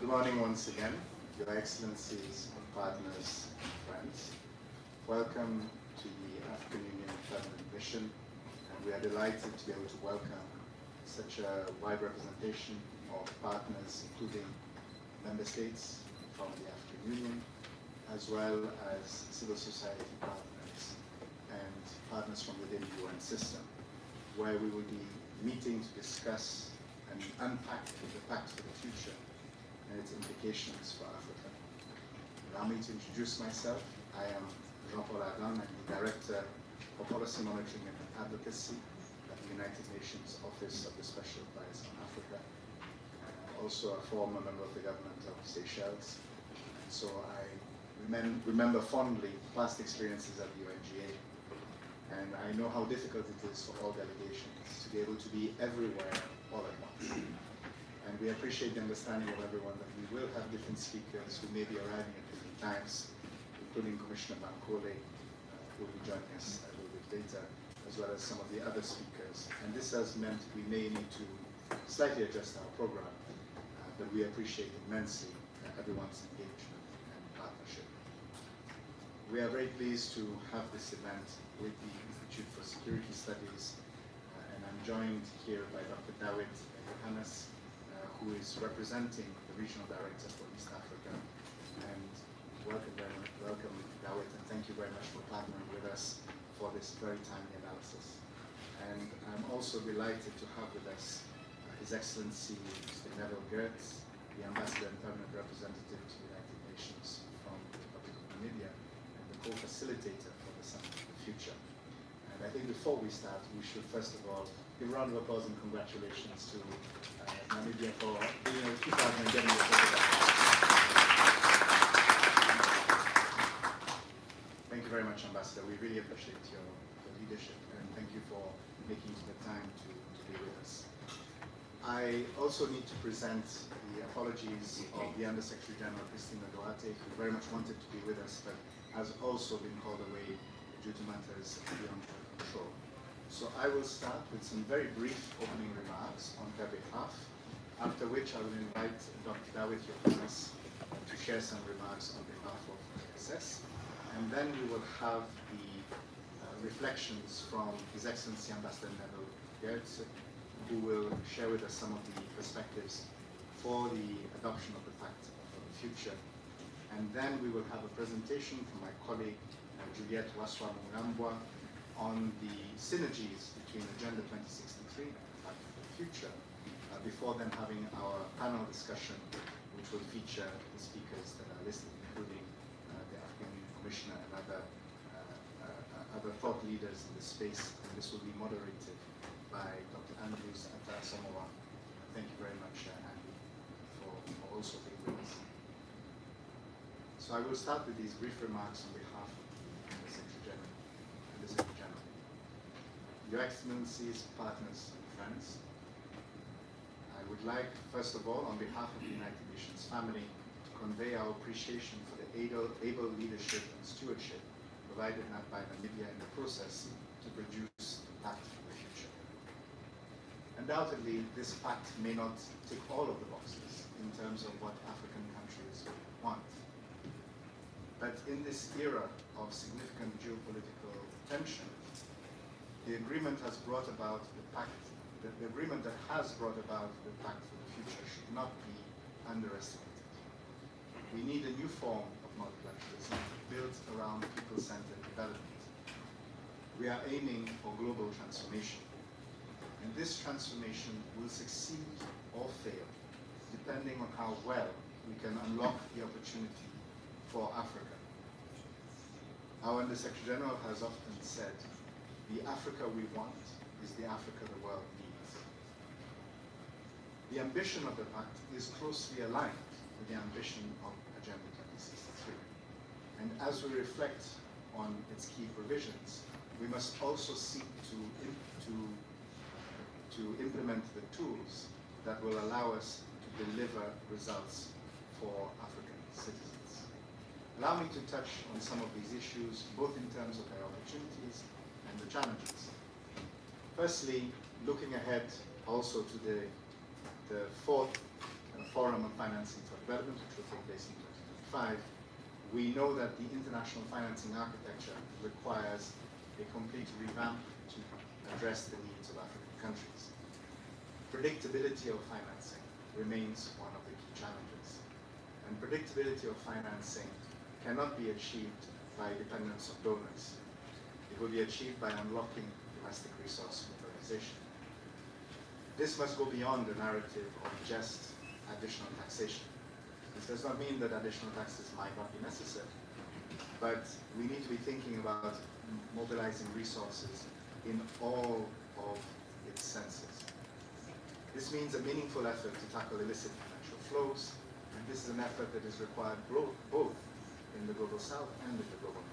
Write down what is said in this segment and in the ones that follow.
Good morning once again, Your Excellencies, partners, and friends. Welcome to the African Union Permanent Mission, and we are delighted to be able to welcome such a wide representation of partners, including member states from the African Union, as well as civil society partners and partners from within the UN system, where we will be meeting to discuss and unpack the Pact for the future and its implications for Africa. Allow me to introduce myself. I am Jean-Paul Adam. I'm the Director for Policy Monitoring and Advocacy at the United Nations Office of the Special Advisor on Africa. Also a former member of the government of Seychelles. And so I remember fondly past experiences at the UNGA. And I know how difficult it is for all delegations to be able to be everywhere all at once. And we appreciate the understanding of everyone that we will have different speakers who may be arriving at different times, including Commissioner Bankole, who will be joining us a little bit later, as well as some of the other speakers. And this has meant we may need to slightly adjust our program, but we appreciate immensely everyone's engagement and partnership. We are very pleased to have this event with the Institute for Security Studies, and I'm joined here by Dr. David Johannes, who is representing the Regional Director for East Africa. And welcome, David, and thank you very much for partnering with us for this very timely analysis. And I'm also delighted to have with us His Excellency Mr. Neville Gertz, the Ambassador and Permanent Representative to the United Nations from the Republic of Namibia, and the co-facilitator for the Summit of the Future. And I think before we start, we should first of all give a round of applause and congratulations to Namibia for being able to keep out and getting this over there. Thank you very much, Ambassador. We really appreciate your leadership, and thank you for making the time to be with us. I also need to present the apologies of the Undersecretary General Christina Duarte, who very much wanted to be with us, but has also been called away due to matters beyond her control. So I will start with some very brief opening remarks on her behalf, after which I will invite Dr. David Johannes to share some remarks on behalf of SS, and then we will have the reflections from His Excellency Ambassador Neville Gertz, who will share with us some of the perspectives for the adoption of the Pact for the future. And then we will have a presentation from my colleague Juliette Waswa-Mungambwa on the synergies between Agenda 2063 and the Pact for the Future, before then having our panel discussion, which will feature the speakers that are listed, including the African Union Commissioner and other thought leaders in the space. And this will be moderated by Dr. Andrews Atta-Samoa. Thank you very much, Andy, for also being with us. So I will start with these brief remarks on behalf of the Secretary General and the Secretary General. Your Excellencies, partners, and friends, I would like, first of all, on behalf of the United Nations family, to convey our appreciation for the able leadership and stewardship provided by Namibia in the process to produce the Pact for the Future. Undoubtedly, this pact may not tick all of the boxes in terms of what African countries want. But in this era of significant geopolitical tension, the agreement has brought about the pact. The agreement that has brought about the Pact for the Future should not be underestimated. We need a new form of multilateralism built around people-centered development. We are aiming for global transformation. And this transformation will succeed or fail, depending on how well we can unlock the opportunity for Africa. Our Undersecretary General has often said, the Africa we want is the Africa the world needs. The ambition of the Pact is closely aligned with the ambition of Agenda 2063. And as we reflect on its key provisions, we must also seek to implement the tools that will allow us to deliver results for African citizens. Allow me to touch on some of these issues, both in terms of their opportunities and the challenges. Firstly, looking ahead also to the fourth Forum on Financing for Development, which will take place in 2025, we know that the international financing architecture requires a complete revamp to address the needs of African countries. Predictability of financing remains one of the key challenges. And predictability of financing cannot be achieved by dependence on donors. It will be achieved by unlocking domestic resource mobilization. This must go beyond the narrative of just additional taxation. This does not mean that additional taxes might not be necessary, but we need to be thinking about mobilizing resources in all of its senses. This means a meaningful effort to tackle illicit financial flows, and this is an effort that is required both in the global south and in the global north.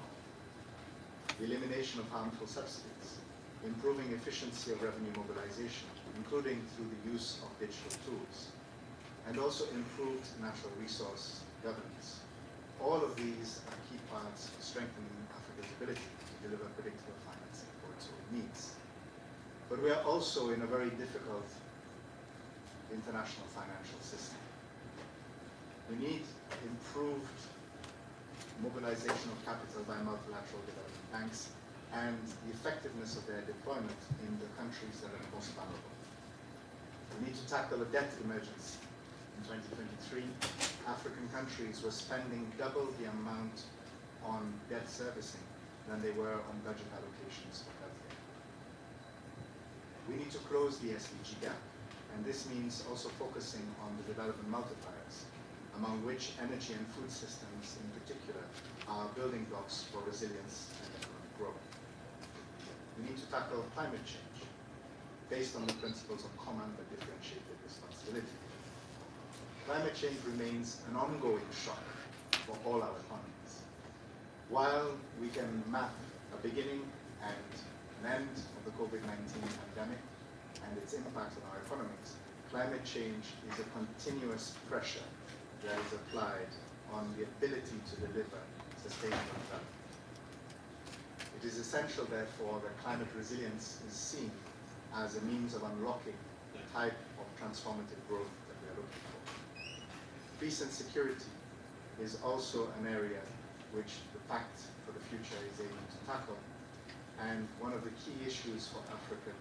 The elimination of harmful subsidies, improving efficiency of revenue mobilization, including through the use of digital tools, and also improved natural resource governance. All of these are key parts of strengthening Africa's ability to deliver predictable financing for its own needs. But we are also in a very difficult international financial system. We need improved mobilization of capital by multilateral development banks and the effectiveness of their deployment in the countries that are the most vulnerable. We need to tackle a debt emergency. In 2023, African countries were spending double the amount on debt servicing than they were on budget allocations for healthcare. We need to close the SDG gap, and this means also focusing on the development multipliers, among which energy and food systems in particular are building blocks for resilience and economic growth. We need to tackle climate change based on the principles of common but differentiated responsibility. Climate change remains an ongoing shock for all our economies. While we can map a beginning and an end of the COVID-19 pandemic and its impact on our economies, climate change is a continuous pressure that is applied on the ability to deliver sustainable development. It is essential, therefore, that climate resilience is seen as a means of unlocking the type of transformative growth that we are looking for. Peace and security is also an area which the Pact for the Future is aiming to tackle. And one of the key issues for African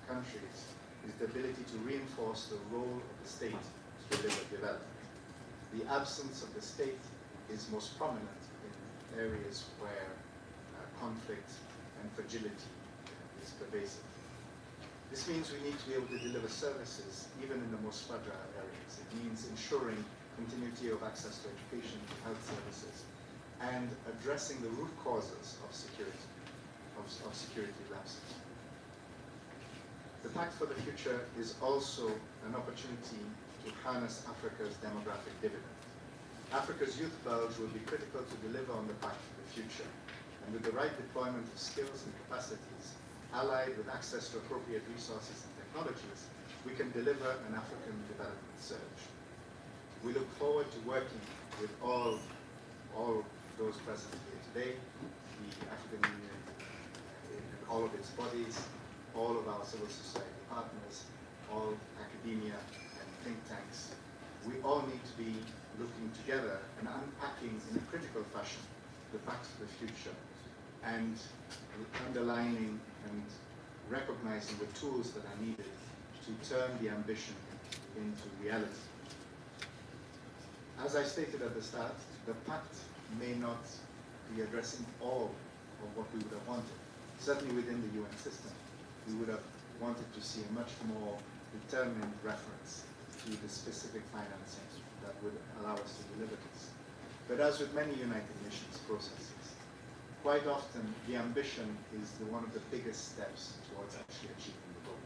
countries is the ability to reinforce the role of the state to deliver development. The absence of the state is most prominent in areas where conflict and fragility is pervasive. This means we need to be able to deliver services even in the most fragile areas. It means ensuring continuity of access to education, to health services, and addressing the root causes of security lapses. The Pact for the Future is also an opportunity to harness Africa's demographic dividend. Africa's youth bulge will be critical to deliver on the Pact for the Future, and with the right deployment of skills and capacities, allied with access to appropriate resources and technologies, we can deliver an African development surge. We look forward to working with all those present here today, the African Union in all of its bodies, all of our civil society partners, all academia and think tanks. We all need to be looking together and unpacking in a critical fashion the Pact for the Future and underlining and recognizing the tools that are needed to turn the ambition into reality. As I stated at the start, the Pact may not be addressing all of what we would have wanted. Certainly within the UN system, we would have wanted to see a much more determined reference to the specific financing that would allow us to deliver this. But as with many United Nations processes, quite often the ambition is one of the biggest steps towards actually achieving the goal.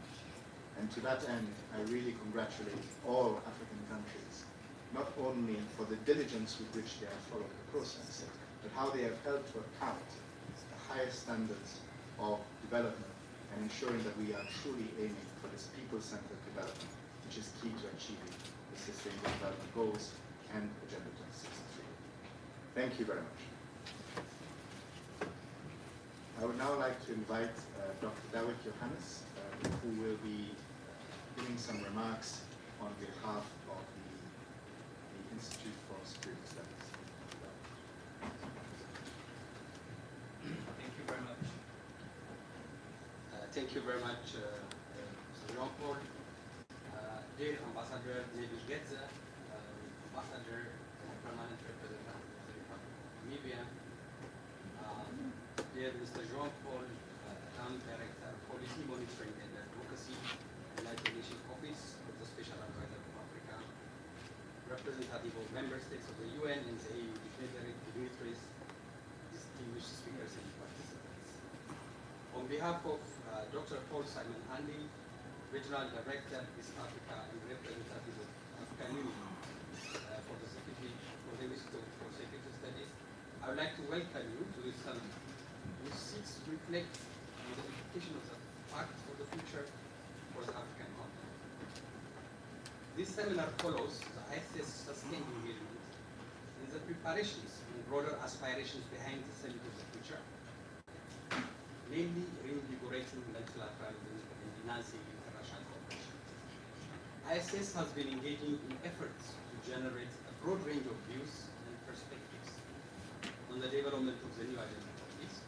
And to that end, I really congratulate all African countries, not only for the diligence with which they have followed the process, but how they have held to account the highest standards of development and ensuring that we are truly aiming for this people-centered development, which is key to achieving the Sustainable Development Goals and Agenda 2063. Thank you very much. I would now like to invite Dr. David Johannes, who will be giving some remarks on behalf of the Institute for Security Studies. Thank you very much. Thank you very much, Mr. Jean-Paul. Dear Ambassador Nabil Getza, Ambassador and Permanent Representative of the Republic of Namibia, dear Mr. Jean-Paul, Town Director, Policy Monitoring and Advocacy, United Nations Office of the Special Advisor for Africa, representative of member states of the UN and the AU dignitaries, distinguished speakers and participants. On behalf of Dr. Paul Simon Hanley, Regional Director, East Africa and representative of African Union for the Institute for Security Studies, I would like to welcome you to this summit, which seeks to reflect on the implication of the Pact for the future for the African continent. This seminar follows the ISS sustained engagement in the preparations and broader aspirations behind the Summit of the Future, namely reinvigorating multilateralism and enhancing international cooperation. ISS has been engaging in efforts to generate a broad range of views and perspectives on the development of the new agenda for peace.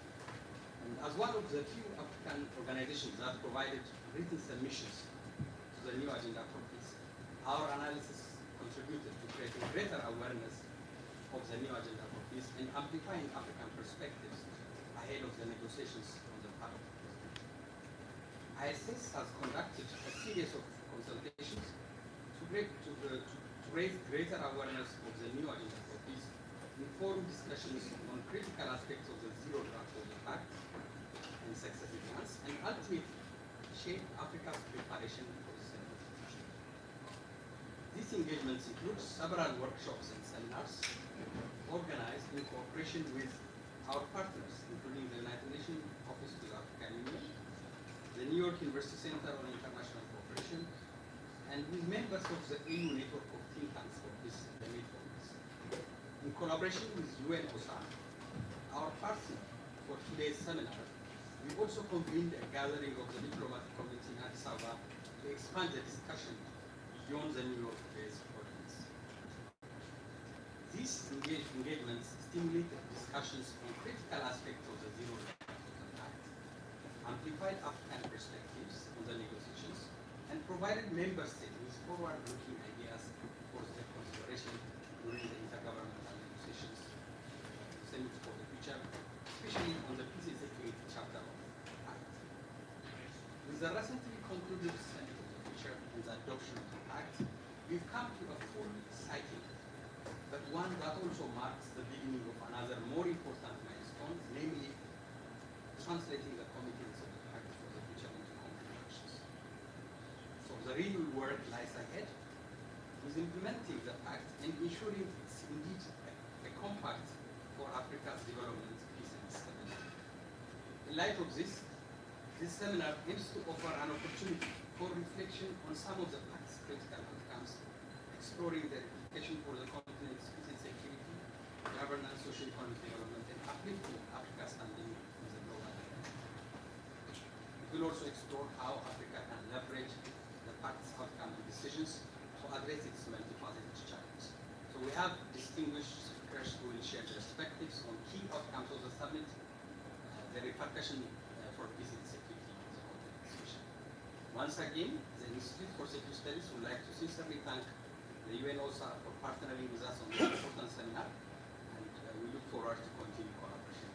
And as one of the few African organizations that provided written submissions to the new agenda for peace, our analysis contributed to creating greater awareness of the new agenda for peace and amplifying African perspectives ahead of the negotiations on the Pact. ISS has conducted a series of consultations to raise greater awareness of the new agenda for peace, inform discussions on critical aspects of the zero draft of the Pact and successive plans, and ultimately shape Africa's preparation for the Summit. These engagements include several workshops and seminars organized in cooperation with our partners, including the United Nations Office of the African Union, the New York University Center on International Cooperation, and with members of the AU network of think tanks for peace and the need for peace. In collaboration with UN OSAA, our partner for today's seminar, we also convened a gathering of the diplomatic community in Addis Ababa to expand the discussion beyond the New York-based audience. These engagements stimulated discussions on critical aspects of the zero draft of the Pact, amplified African perspectives on the negotiations, and provided member states with forward-looking ideas for their consideration during the intergovernmental negotiations Summit for the Future, especially on the peace and security chapter of the Pact. With the recently concluded Summit of the Future and the adoption of the Pact, we've come to a full cycle, but one that also marks the beginning of another more important milestone, namely translating the commitments of the Pact for the Future into concrete actions. So the real work lies ahead with implementing the Pact and ensuring it's indeed a compact for Africa's development, peace and stability. In light of this seminar aims to offer an opportunity for reflection on some of the Pact's critical outcomes, exploring the implication for the continent's peace and security, governance, socio-economic development, and uplifting Africa's standing in the global arena. It will also explore how Africa can leverage the Pact's outcome and decisions to address its multifaceted challenges. So we have distinguished speakers who will share their perspectives on key outcomes of the summit, the repercussion for peace and security in the continent especially. Once again, the Institute for Security Studies would like to sincerely thank the UN OSAA for partnering with us on this important seminar, and we look forward to continue collaboration.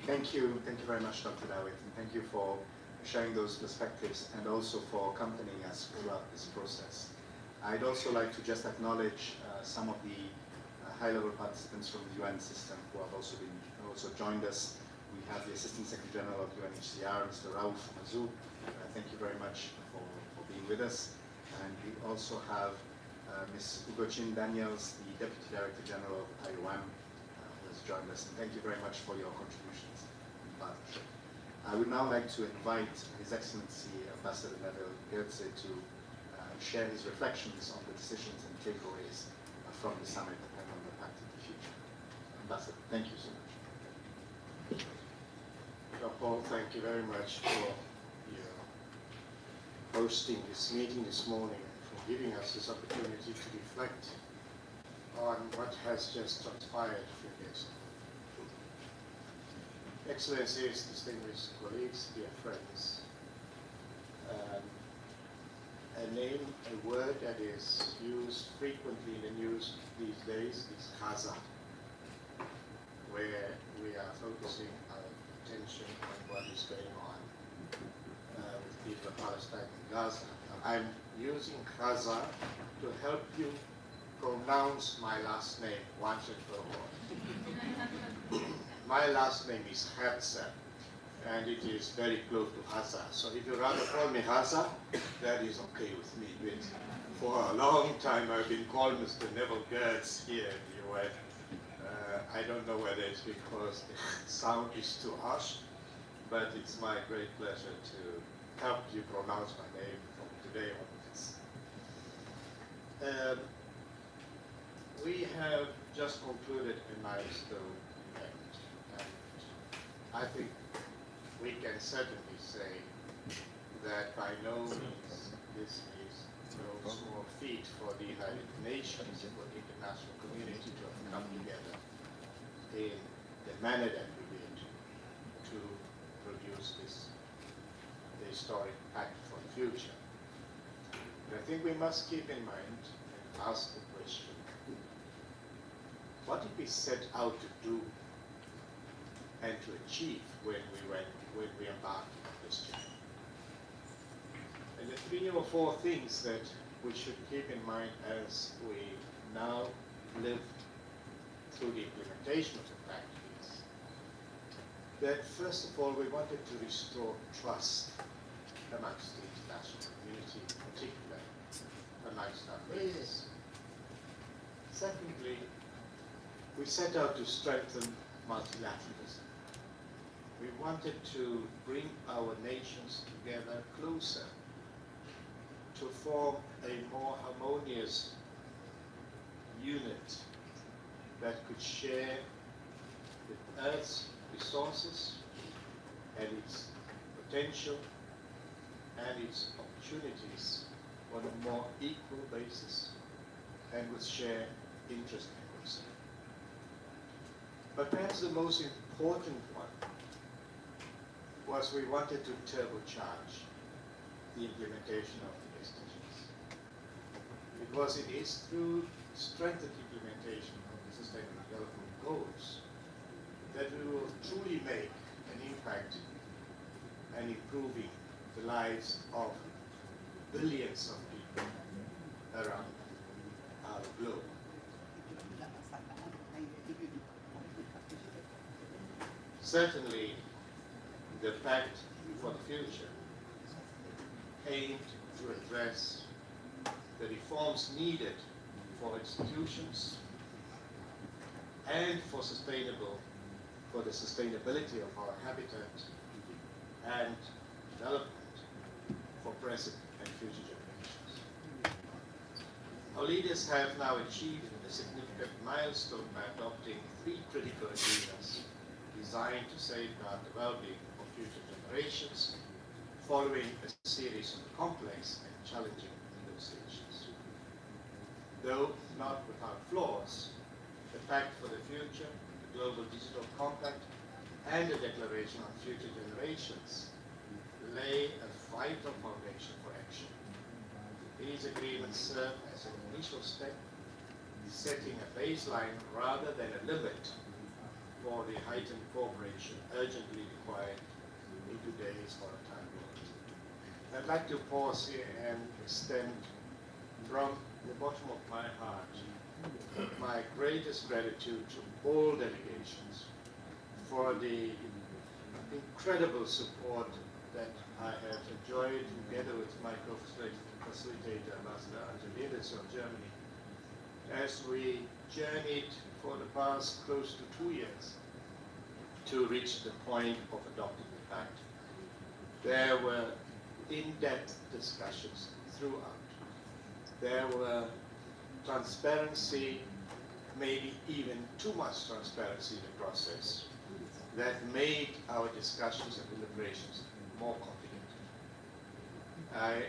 Thank you very much, Dr. Dawit, and thank you for sharing those perspectives and also for accompanying us throughout this process. I'd also like to just acknowledge some of the high-level participants from the UN system who have also joined us. We have the Assistant Secretary General of UNHCR, Mr. Raouf Mazou. Thank you very much for being with us. And we also have Ms. Ugochin Daniels, the Deputy Director General of IOM, who has joined us. And thank you very much for your contributions and partnership. I would now like to invite His Excellency Ambassador Nabil Gertze to share his reflections on the decisions and takeaways from the summit and on the Pact of the Future. Ambassador, thank you so much. Paul, thank you very much for your hosting this meeting this morning and for giving us this opportunity to reflect on what has just transpired a few days ago. Excellencies, distinguished colleagues, dear friends, a word that is used frequently in the news these days is Gaza, where we are focusing our attention on what is going on with the people of Palestine in Gaza. I'm using Gaza to help you pronounce my last name once and for all. My last name is Herzer, and it is very close to Haza. So if you rather call me Haza, that is okay with me. But for a long time I've been called Mr. Neville Gertz here in the US. I don't know whether it's because the sound is too harsh, but it's my great pleasure to help you pronounce my name from today onwards. We have just concluded a milestone event, and I think we can certainly say that by no means this is no small feat for the United Nations and for the international community to have come together in the manner that we did to produce this historic pact for the future. But I think we must keep in mind and ask the question, what did we set out to do and to achieve when we embarked on this journey? And the 3 or 4 things that we should keep in mind as we now live through the implementation of the pact is that first of all we wanted to restore trust amongst the international community, in particular amongst our neighbors. Secondly, we set out to strengthen multilateralism. We wanted to bring our nations together closer to form a more harmonious unit that could share the Earth's resources and its potential and its opportunities on a more equal basis and with shared interest and concern. But perhaps the most important one was we wanted to turbocharge the implementation of the SDGs. Because it is through strengthened implementation of the Sustainable Development Goals that we will truly make an impact and improving the lives of billions of people around our globe. Certainly, the Pact for the Future aimed to address the reforms needed for institutions and for the sustainability of our habitat and development for present and future generations. Our leaders have now achieved a significant milestone by adopting 3 critical agreements designed to safeguard the well-being of future generations, following a series of complex and challenging negotiations. Though not without flaws, the Pact for the Future, the Global Digital Compact, and the Declaration on Future Generations lay a vital foundation for action. These agreements serve as an initial step, setting a baseline rather than a limit for the heightened cooperation urgently required in today's volatile world. I'd like to pause here and extend from the bottom of my heart my greatest gratitude to all delegations for the incredible support that I have enjoyed together with my co-facilitator, Ambassador Angelidis of Germany, as we journeyed for the past close to 2 years to reach the point of adopting the Pact. There were in-depth discussions throughout. There were transparency, maybe even too much transparency in the process. that made our discussions and deliberations more complicated. I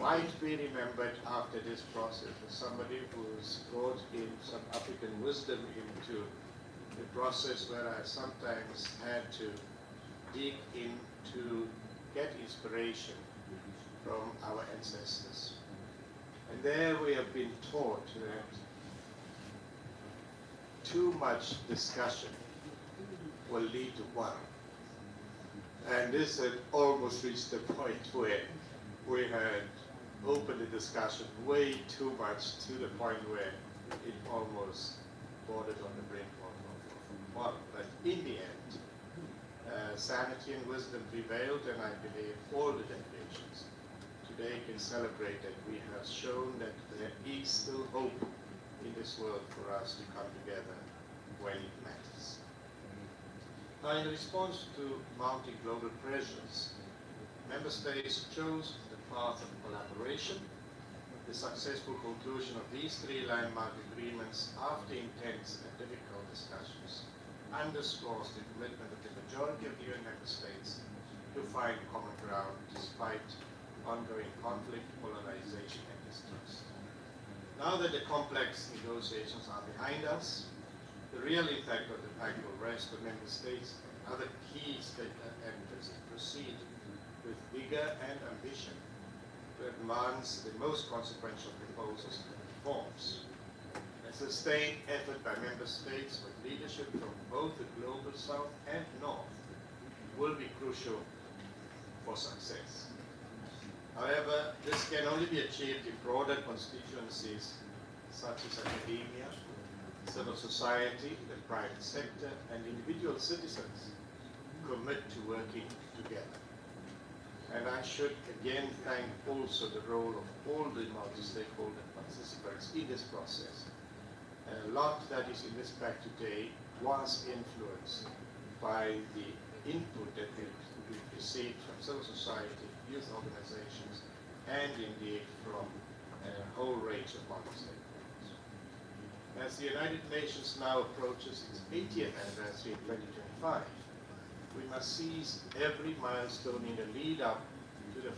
might be remembered after this process as somebody who's brought in some African wisdom into the process, where I sometimes had to dig in to get inspiration from our ancestors. And there we have been taught that too much discussion will lead to quarrel. And this had almost reached the point where we had opened the discussion way too much, to the point where it almost bordered on the brink of quarrel. But in the end, sanity and wisdom prevailed, and I believe all the delegations today can celebrate that we have shown that there is still hope in this world for us to come together when it matters. Now, in response to mounting global pressures, member states chose the path of collaboration. The successful conclusion of these three landmark agreements after intense and difficult discussions underscores the commitment of the majority of the UN member states to find common ground despite ongoing conflict, polarization, and distrust. Now that the complex negotiations are behind us, the real impact of the Pact will rest on member states and other key stakeholders to proceed with vigor and ambition to advance the most consequential proposals and reforms. A sustained effort by member states with leadership from both the global south and north will be crucial for success. However, this can only be achieved if broader constituencies such as academia, civil society, the private sector, and individual citizens commit to working together. And I should again thank also the role of all the multi-stakeholder participants in this process. A lot that is in this pact today was influenced by the input that we received from civil society, youth organizations, and indeed from a whole range of multi-stakeholders. As the United Nations now approaches its 80th anniversary in 2025, we must seize every milestone in the lead-up to the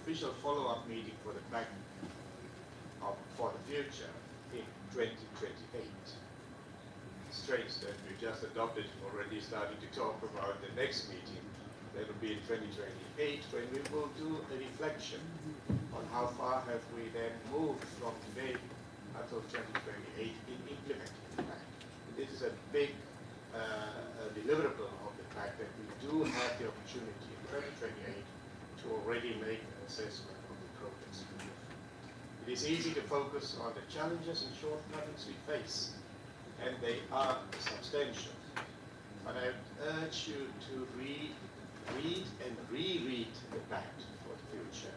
official follow-up meeting for the Pact for the future in 2028. Strange that we just adopted already starting to talk about the next meeting. That will be in 2028, when we will do a reflection on how far have we then moved from today until 2028 in implementing the Pact. This is a big deliverable of the Pact, that we do have the opportunity in 2028 to already make an assessment of the progress. It is easy to focus on the challenges and shortcomings we face, and they are substantial. But I urge you to read and reread the Pact for the future.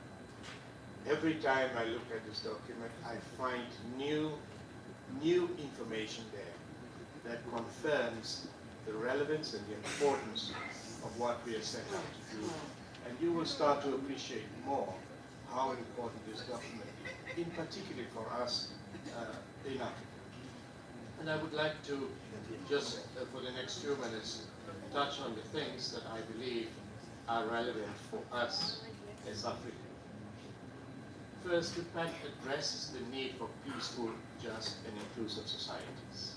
Every time I look at this document, I find new information there that confirms the relevance and the importance of what we are set out to do. And you will start to appreciate more how important this document is, in particular for us in Africa. And I would like to just, for the next few minutes, touch on the things that I believe are relevant for us as Africans. First, the Pact addresses the need for peaceful, just, and inclusive societies.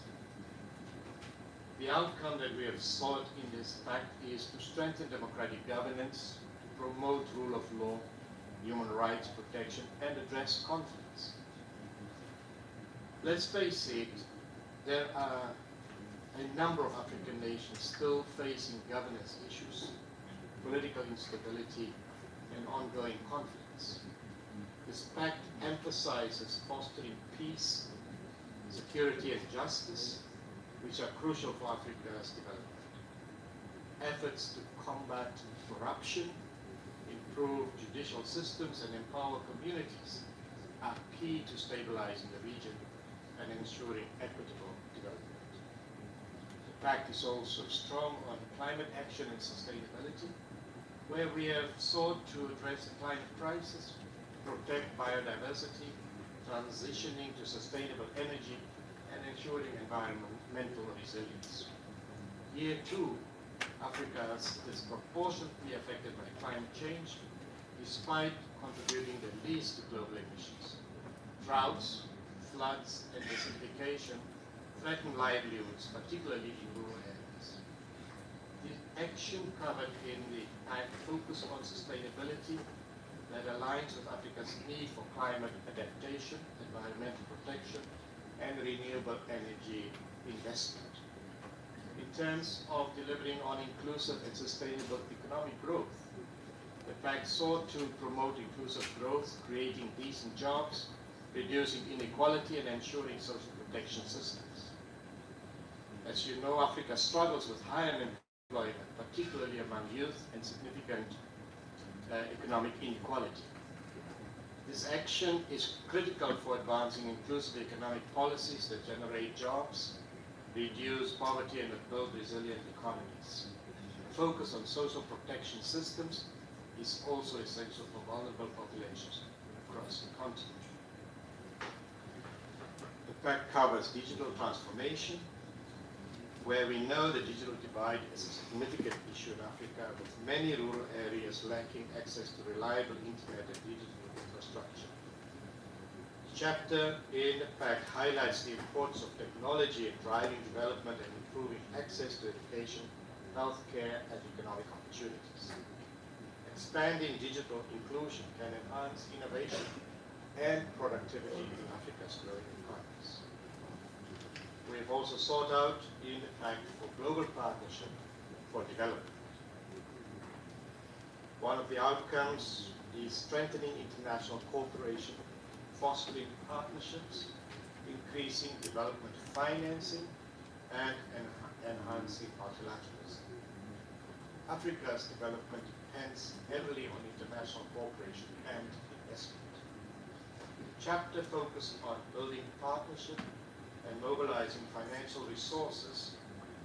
The outcome that we have sought in this Pact is to strengthen democratic governance, promote rule of law, human rights protection, and address conflicts. Let's face it, there are a number of African nations still facing governance issues, political instability, and ongoing conflicts. This Pact emphasizes fostering peace, security, and justice, which are crucial for Africa's development. Efforts to combat corruption, improve judicial systems, and empower communities are key to stabilizing the region and ensuring equitable development. The Pact is also strong on climate action and sustainability, where we have sought to address the climate crisis, protect biodiversity, transitioning to sustainable energy, and ensuring environmental resilience. Here too, Africa is disproportionately affected by climate change, despite contributing the least to global emissions. Droughts, floods, and desertification threaten livelihoods, particularly in rural areas. The action covered in the Pact focus on sustainability that aligns with Africa's need for climate adaptation, environmental protection, and renewable energy investment. In terms of delivering on inclusive and sustainable economic growth, the Pact sought to promote inclusive growth, creating decent jobs, reducing inequality, and ensuring social protection systems. As you know, Africa struggles with high unemployment, particularly among youth, and significant economic inequality. This action is critical for advancing inclusive economic policies that generate jobs, reduce poverty, and build resilient economies. The focus on social protection systems is also essential for vulnerable populations across the continent. The Pact covers digital transformation, where we know the digital divide is a significant issue in Africa, with many rural areas lacking access to reliable internet and digital infrastructure. The chapter in the Pact highlights the importance of technology in driving development and improving access to education, healthcare, and economic opportunities. Expanding digital inclusion can enhance innovation and productivity in Africa's growing economies. We have also sought out in the Pact for global partnership for development. One of the outcomes is strengthening international cooperation, fostering partnerships, increasing development financing, and enhancing multilateralism. Africa's development depends heavily on international cooperation and investment. The chapter focused on building partnership and mobilizing financial resources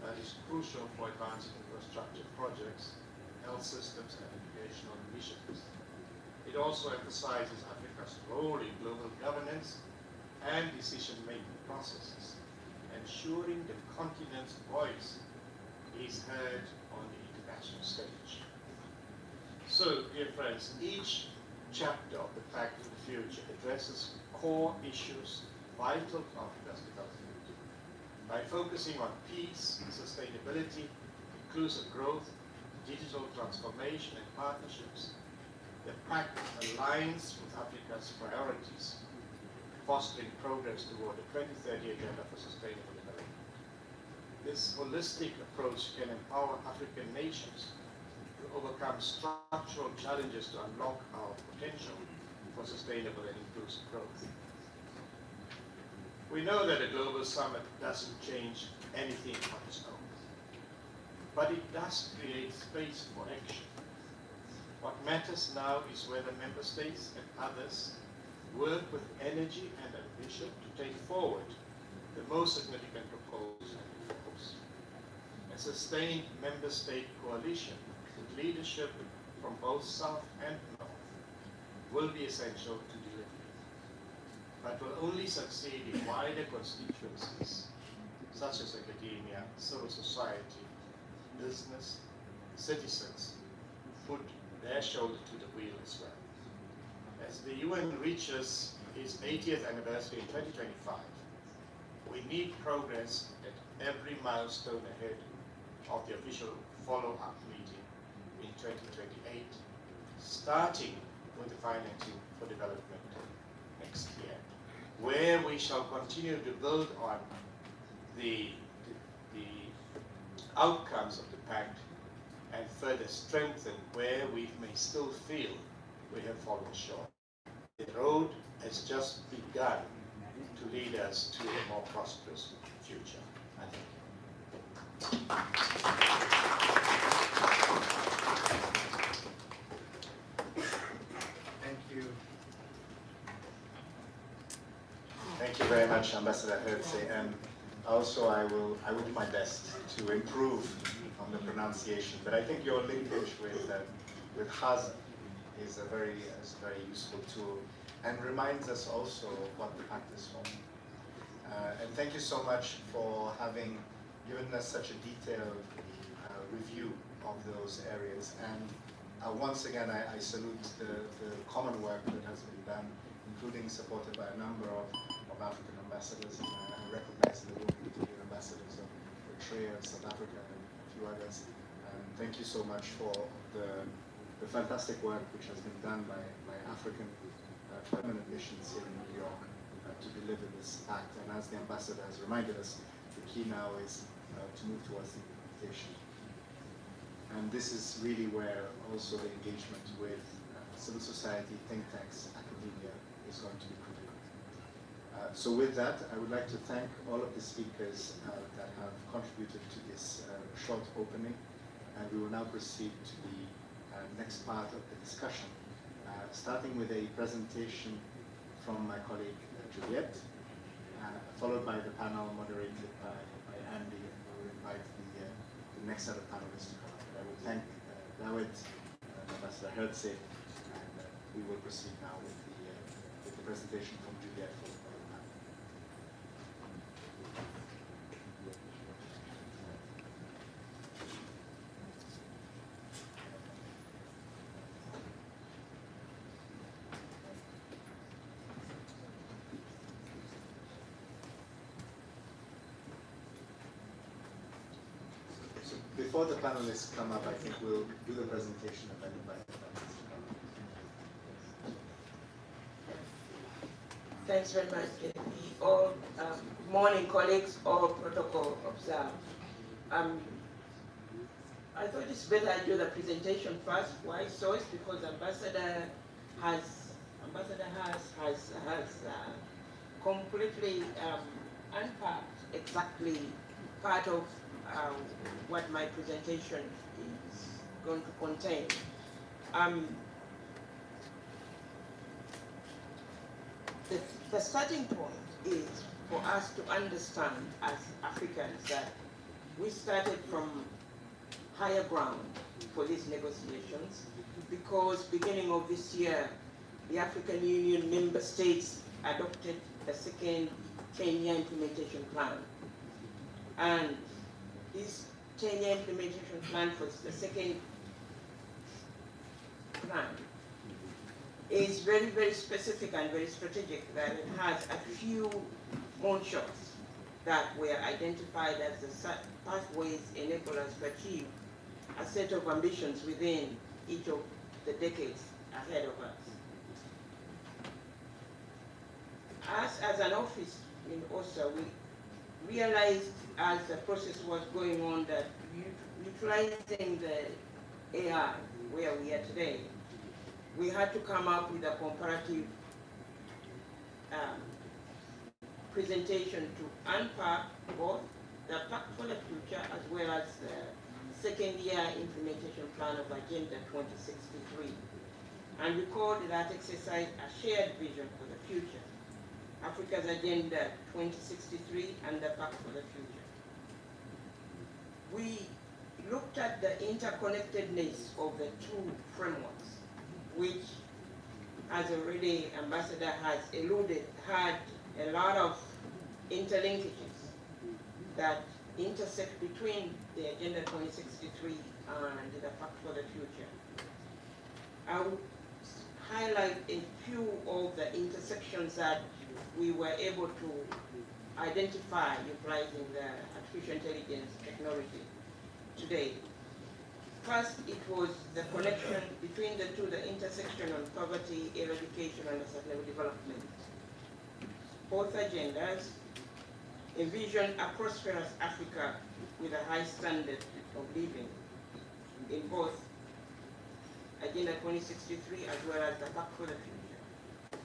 that is crucial for advancing infrastructure projects, health systems, and educational initiatives. It also emphasizes Africa's role in global governance and decision-making processes, ensuring the continent's voice is heard on the international stage. So, dear friends, each chapter of the Pact for the Future addresses core issues vital to Africa's development. By focusing on peace, sustainability, inclusive growth, digital transformation, and partnerships, the Pact aligns with Africa's priorities, fostering progress toward the 2030 Agenda for Sustainable Development. This holistic approach can empower African nations to overcome structural challenges to unlock our potential for sustainable and inclusive growth. We know that a global summit doesn't change anything on its own, but it does create space for action. What matters now is whether member states and others work with energy and ambition to take forward the most significant proposals and reforms. A sustained member state coalition with leadership from both South and North will be essential to delivery, but will only succeed if wider constituencies such as academia, civil society, business, citizens put their shoulder to the wheel as well. As the UN reaches its 80th anniversary in 2025, we need progress at every milestone ahead of the official follow-up meeting in 2028, starting with the financing for development next year, where we shall continue to build on the outcomes of the Pact and further strengthen where we may still feel we have fallen short. The road has just begun to lead us to a more prosperous future. I thank you. Thank you. Thank you very much, Ambassador Herze. And also, I will do my best to improve on the pronunciation. But I think your linkage with Haza is a very useful tool, and reminds us also what the Pact is for. And thank you so much for having given us such a detailed review of those areas. And once again, I salute the common work that has been done, including supported by a number of African ambassadors, and I recognize in the room particular ambassadors of Eritrea, South Africa, and a few others. Thank you so much for the fantastic work which has been done by African permanent missions here in New York to deliver this pact. And as the ambassador has reminded us, the key now is to move towards the implementation. And this is really where also the engagement with civil society, think tanks, academia is going to be critical. So with that, I would like to thank all of the speakers that have contributed to this short opening, and we will now proceed to the next part of the discussion, starting with a presentation from my colleague Juliette, followed by the panel moderated by Andy, and we will invite the next set of panelists to come up. I will thank Dawit, Ambassador Herzig, and we will proceed now with the presentation from Juliette for the panel. Before the panelists come up, I think we'll do the presentation and then invite the panelists to come up. Thanks very much, all morning colleagues, all protocol observed. I thought it's better I do the presentation first. Why so? It's because Ambassador has completely unpacked exactly part of what my presentation is going to contain. The starting point is for us to understand as Africans that we started from higher ground for these negotiations because beginning of this year, the African Union member states adopted the second 10-year implementation plan. And this 10-year implementation plan for the second plan is very, very specific and very strategic, that it has a few moonshots that were identified as the pathways enable us to achieve a set of ambitions within each of the decades ahead of us. Us as an office in OSAA, we realized as the process was going on that utilizing the AI where we are today, we had to come up with a comparative presentation to unpack both the Pact for the Future as well as the second year implementation plan of Agenda 2063. And we called that exercise a shared vision for the future, Africa's Agenda 2063 and the Pact for the Future. We looked at the interconnectedness of the two frameworks, which, as already Ambassador has alluded, had a lot of interlinkages that intersect between the Agenda 2063 and the Pact for the Future. I will highlight a few of the intersections that we were able to identify utilizing the artificial intelligence technology today. First, it was the connection between the two, the intersection on poverty, eradication, and sustainable development. Both agendas envision a prosperous Africa with a high standard of living in both Agenda 2063 as well as the Pact for the Future.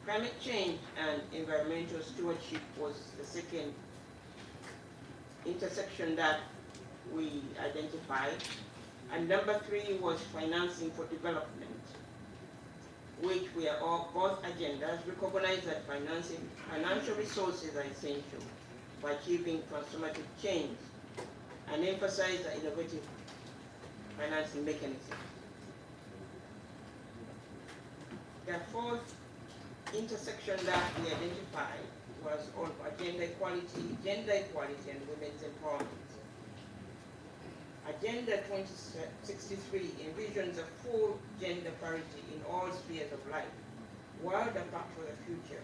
Climate change and environmental stewardship was the second intersection that we identified. And number 3 was financing for development, which we are all, both agendas recognize that financial resources are essential for achieving transformative change and emphasize the innovative financing mechanism. The fourth intersection that we identified was on gender equality and women's empowerment. Agenda 2063 envisions a full gender parity in all spheres of life, while the Pact for the Future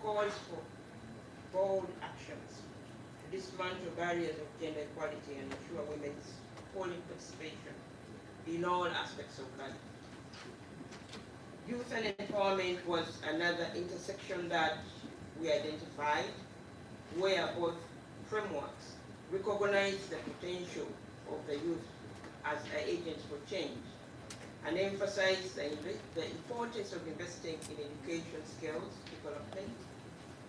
calls for bold actions to dismantle barriers of gender equality and ensure women's full participation in all aspects of life. Youth and empowerment was another intersection that we identified, where both frameworks recognize the potential of the youth as agents for change and emphasize the importance of investing in education skills development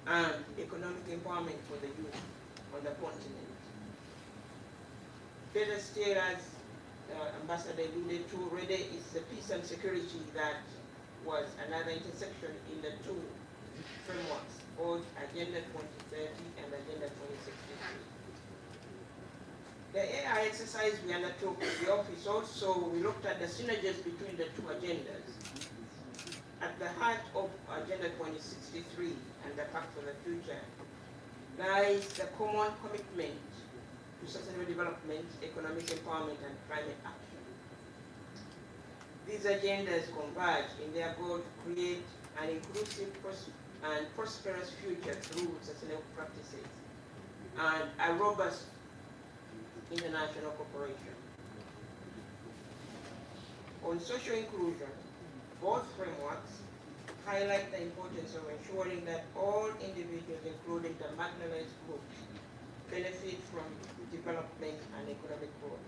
and economic empowerment for the youth on the continent. Better still, as Ambassador alluded to already, is the peace and security that was another intersection in the two frameworks, both Agenda 2030 and Agenda 2063. The AI exercise we undertook with the office also, we looked at the synergies between the two agendas. At the heart of Agenda 2063 and the Pact for the Future lies the common commitment to sustainable development, economic empowerment, and climate action. These agendas converge in their goal to create an inclusive and prosperous future through sustainable practices and a robust international cooperation. On social inclusion, both frameworks highlight the importance of ensuring that all individuals, including the marginalized groups, benefit from development and economic growth.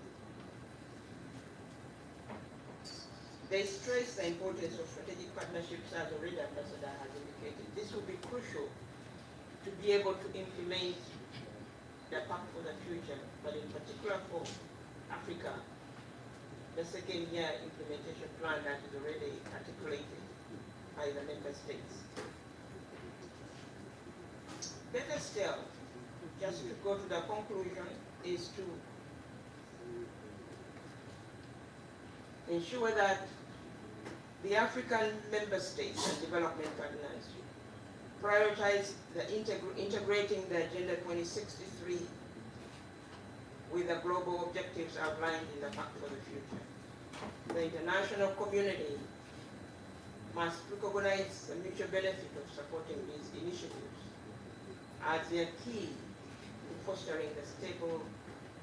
They stress the importance of strategic partnerships, as already Ambassador has indicated. This will be crucial to be able to implement the Pact for the Future, but in particular for Africa, the second year implementation plan that is already articulated by the member states. Better still, just to go to the conclusion, is to ensure that the African member states and development partners prioritize integrating the Agenda 2063 with the global objectives outlined in the Pact for the Future. The international community must recognize the mutual benefit of supporting these initiatives as their key to fostering the stable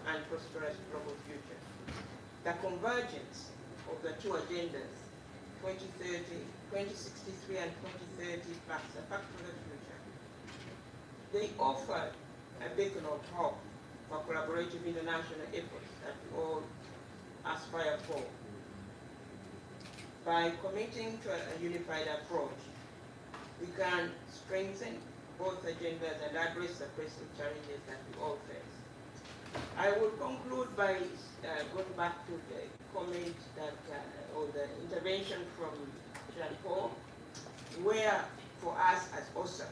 and prosperous global future. The convergence of the two agendas, 2030, 2063 and 2030 plus the Pact for the Future, they offer a beacon of hope for collaborative international efforts that we all aspire for. By committing to a unified approach, we can strengthen both agendas and address the pressing challenges that we all face. I will conclude by going back to the comment that, or the intervention from Jean-Paul, where for us as OSAA,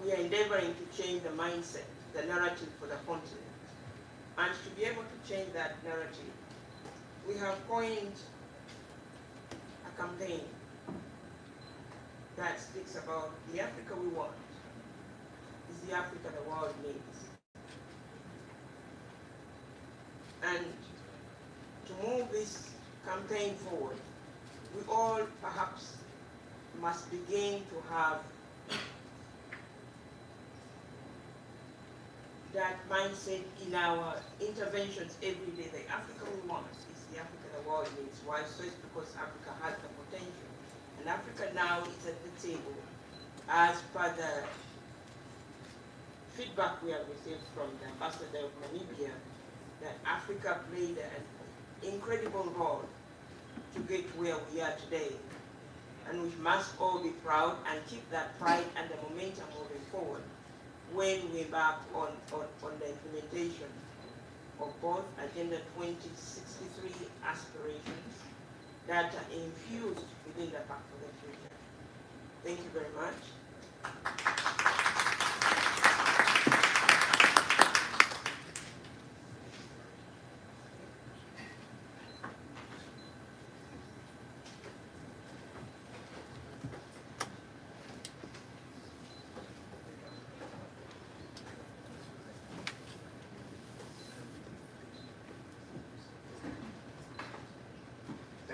we are endeavoring to change the mindset, the narrative for the continent. And to be able to change that narrative, we have coined a campaign that speaks about the Africa we want is the Africa the world needs. And to move this campaign forward, we all perhaps must begin to have that mindset in our interventions every day. The Africa we want is the Africa the world needs. Why? So it's because Africa has the potential. And Africa now is at the table as per the feedback we have received from the ambassador of Namibia, that Africa played an incredible role to get where we are today. And we must all be proud and keep that pride and the momentum moving forward when we embark on the implementation of both Agenda 2063 aspirations that are infused within the Pact for the Future. Thank you very much.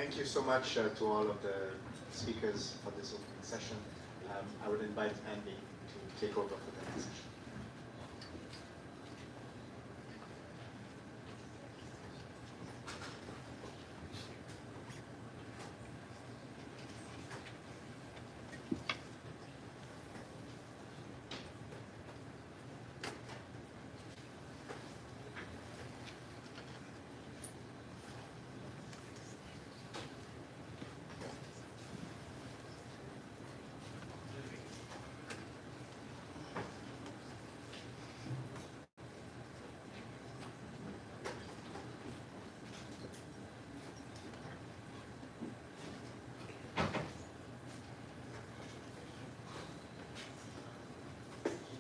Thank you so much to all of the speakers for this opening session. I would invite Andy to take over for the next session.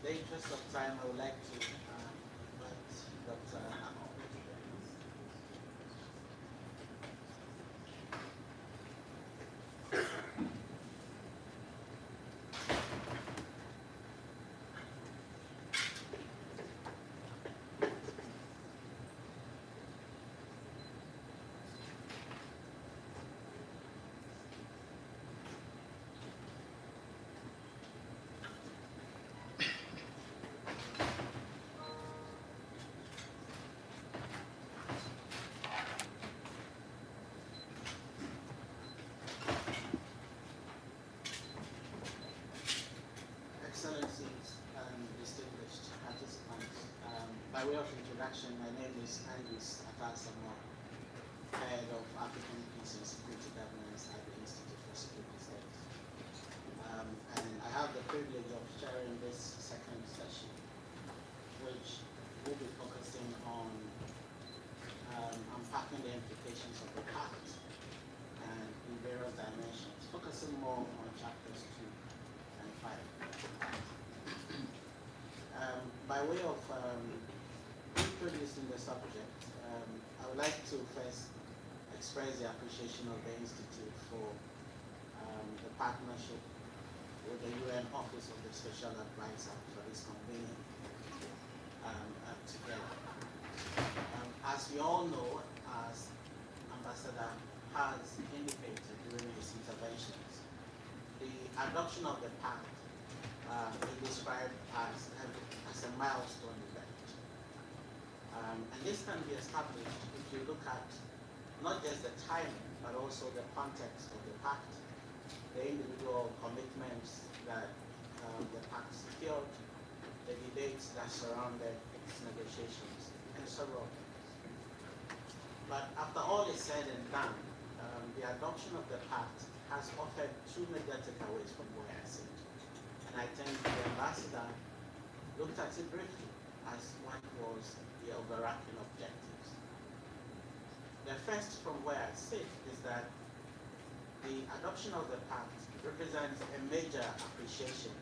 In the interest of time, I would like to invite Dr. Hamo. Excellencies and distinguished participants, by way of introduction, my name is Andis Atasamo, Head of African Peace and Security Governance at the Institute for Security Studies. And I have the privilege of chairing this second session, which will be focusing on unpacking the implications of the Pact and in various dimensions, focusing more on chapters 2 and 5. By way of introducing the subject, I would like to first express the appreciation of the Institute for the partnership with the UN Office of the Special Advisor for this convening together. As we all know, as Ambassador has indicated during his interventions, the adoption of the Pact is described as a milestone event. And this can be established if you look at not just the timing, but also the context of the Pact, the individual commitments that the Pact secured, the debates that surrounded its negotiations, and several things. But after all is said and done, the adoption of the Pact has offered two major takeaways from where I sit. And I think the ambassador looked at it briefly as what was the overarching objectives. The first from where I sit is that the adoption of the Pact represents a major appreciation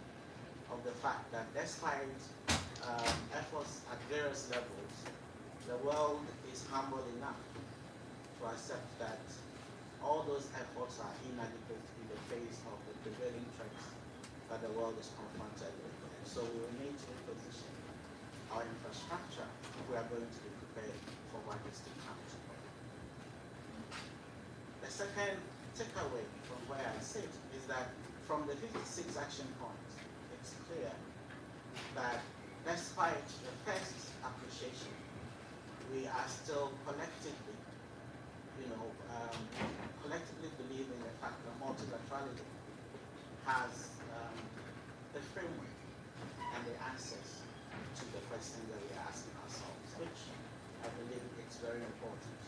of the fact that despite efforts at various levels, the world is humble enough to accept that all those efforts are inadequate in the face of the prevailing threats that the world is confronted with. And so we will need to reposition our infrastructure if we are going to be prepared for what is to come. The second takeaway from where I sit is that from the 56 action points, it's clear that despite the first appreciation, we are still collectively, collectively believe in the fact that multilateralism has the framework and the answers to the questions that we are asking ourselves, which I believe is very important.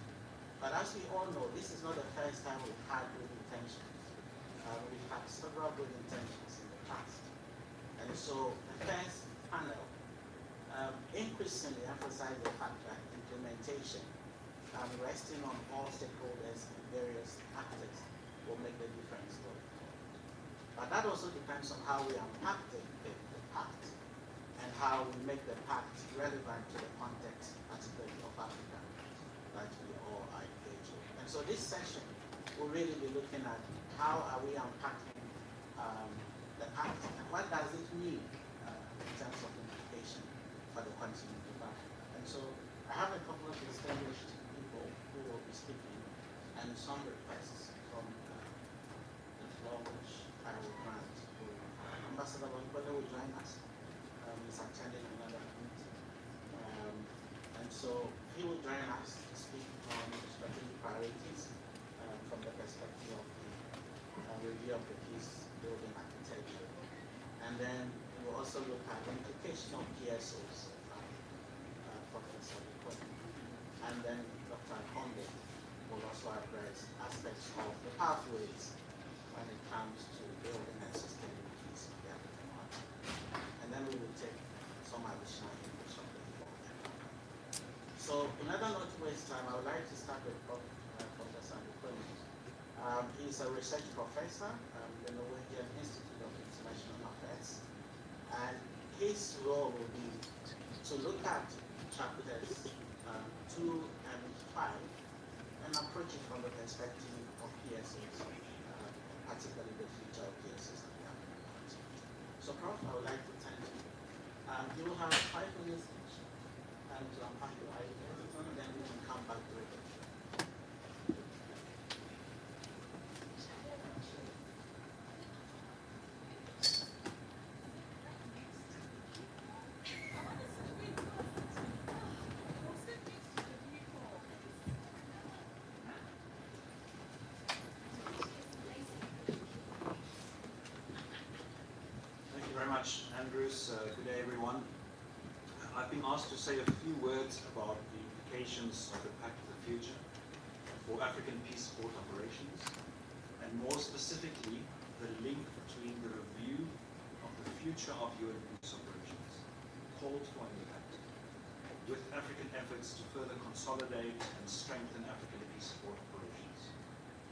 But as we all know, this is not the first time we've had good intentions. We've had several good intentions in the past. And so the first panel increasingly emphasized the fact that implementation, resting on all stakeholders and various actors, will make the difference going forward. But that also depends on how we unpack the Pact and how we make the Pact relevant to the context, particularly of Africa, that we all are engaged with. And so this session will really be looking at how are we unpacking the Pact and what does it mean in terms of implication for the continent of Africa. And so I have a couple of distinguished people who will be speaking. I and some requests from the floor, which I will grant. Ambassador Wankwele will join us. He's attending another meeting. And so he will join us to speak on strategic priorities from the perspective of the review of the peace building architecture. And then we will also look at the implication of PSOs, Professor Bikwe. And then Dr. Akonde will also address aspects of the pathways when it comes to building and sustaining peace in the African continent. And then we will take some additional inputs from the floor. So in order not to waste time, I would like to start with Professor Bikwe. He's a research professor at the Norwegian Institute of International Affairs. And his role will be to look at chapters 2 and 5 and approach it from the perspective of PSOs, particularly the future of PSOs in the African continent. So Prof, I would like to thank you. You will have 5 minutes each and to unpack your ideas, and then we can come back to it. Andrews. Good day, everyone. I've been asked to say a few words about the implications of the Pact of the Future for African peace support operations, and more specifically, the link between the review of the future of UN peace operations called for in the Pact with African efforts to further consolidate and strengthen African peace support operations,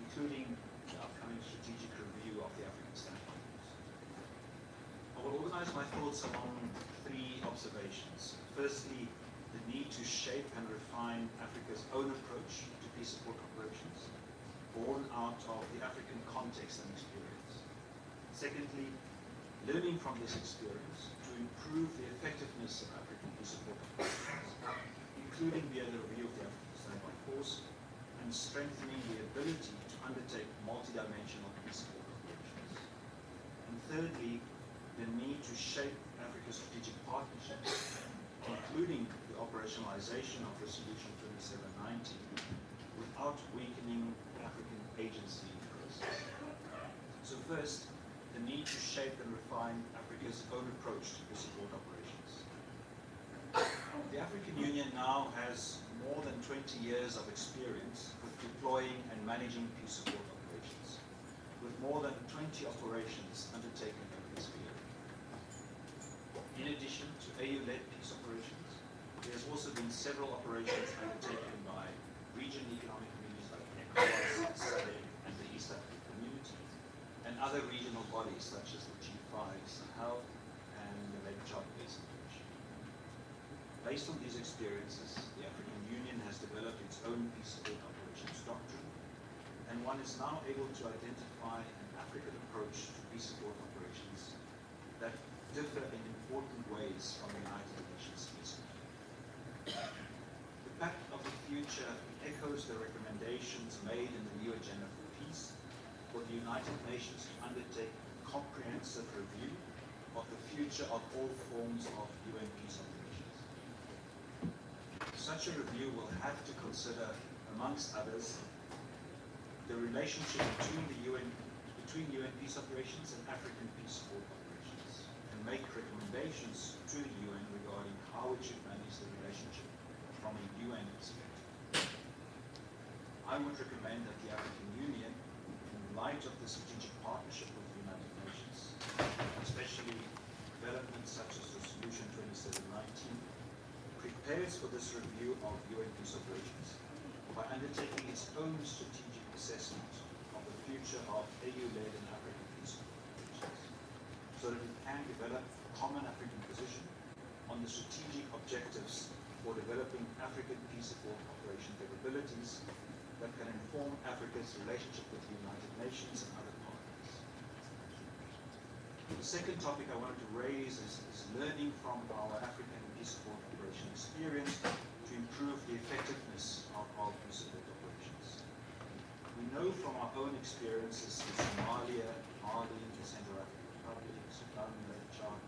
including the upcoming strategic review of the African standpoint. I will organize my thoughts along 3 observations. Firstly, the need to shape and refine Africa's own approach to peace support operations, born out of the African context and experience. Secondly, learning from this experience to improve the effectiveness of African peace support operations, including via the review of the African Standby Force, and strengthening the ability to undertake multidimensional peace support operations. And thirdly, the need to shape Africa's strategic partnerships, including the operationalization of Resolution 2790, without weakening African agency process. So first, the need to shape and refine Africa's own approach to peace support operations. The African Union now has more than 20 years of experience with deploying and managing peace support operations, with more than 20 operations undertaken over this period. In addition to AU-led peace operations, there has also been several operations undertaken by regional economic communities like ECOWAS, SADC, and the East African Community, and other regional bodies such as the G5, Sahel, and the Lake Chad Basin region. Based on these experiences, the African Union has developed its own peace support operations doctrine, and one is now able to identify an African approach to peace support operations that differ in important ways from the United Nations peace. The Pact of the Future echoes the recommendations made in the new Agenda for Peace for the United Nations to undertake a comprehensive review of the future of all forms of UN peace operations. Such a review will have to consider, amongst others, the relationship between UN peace operations and African peace support operations, and make recommendations to the UN regarding how it should manage the relationship from a UN perspective. I would recommend that the African Union, in light of the strategic partnership with the United Nations, especially developments such as Resolution 2719, prepares for this review of UN peace operations by undertaking its own strategic assessment of the future of AU-led and African peace operations, so that it can develop a common African position on the strategic objectives for developing African peace support operation capabilities that can inform Africa's relationship with the United Nations and other partners. The second topic I wanted to raise is learning from our African peace support operation experience to improve the effectiveness of our peace support operations. know from our own experiences in Somalia, Mali, the Central African Republic, Sudan, Lake Chad,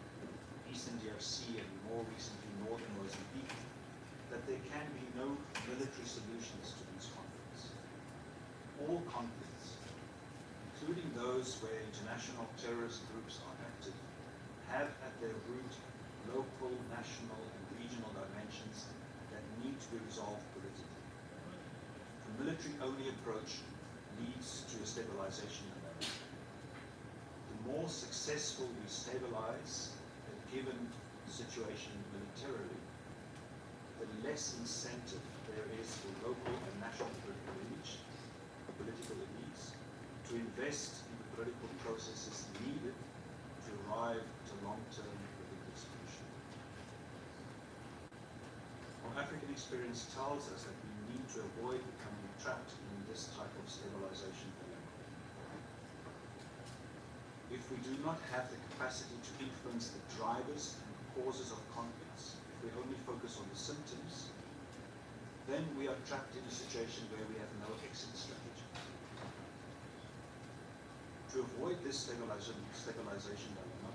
Eastern DRC, and more recently Northern Mozambique, that there can be no military solutions to these conflicts. All conflicts, including those where international terrorist groups are active, have at their root local, national, and regional dimensions that need to be resolved politically. A military-only approach leads to a stabilization dilemma. The more successful we stabilize a given situation militarily, the less incentive there is for local and national political elites to invest in the political processes needed to arrive at a long-term political solution. Our African experience tells us that we need to avoid becoming trapped in this type of stabilization dilemma. If we do not have the capacity to influence the drivers and causes of conflicts, if we only focus on the symptoms, then we are trapped in a situation where we have no exit strategy. To avoid this stabilization dilemma,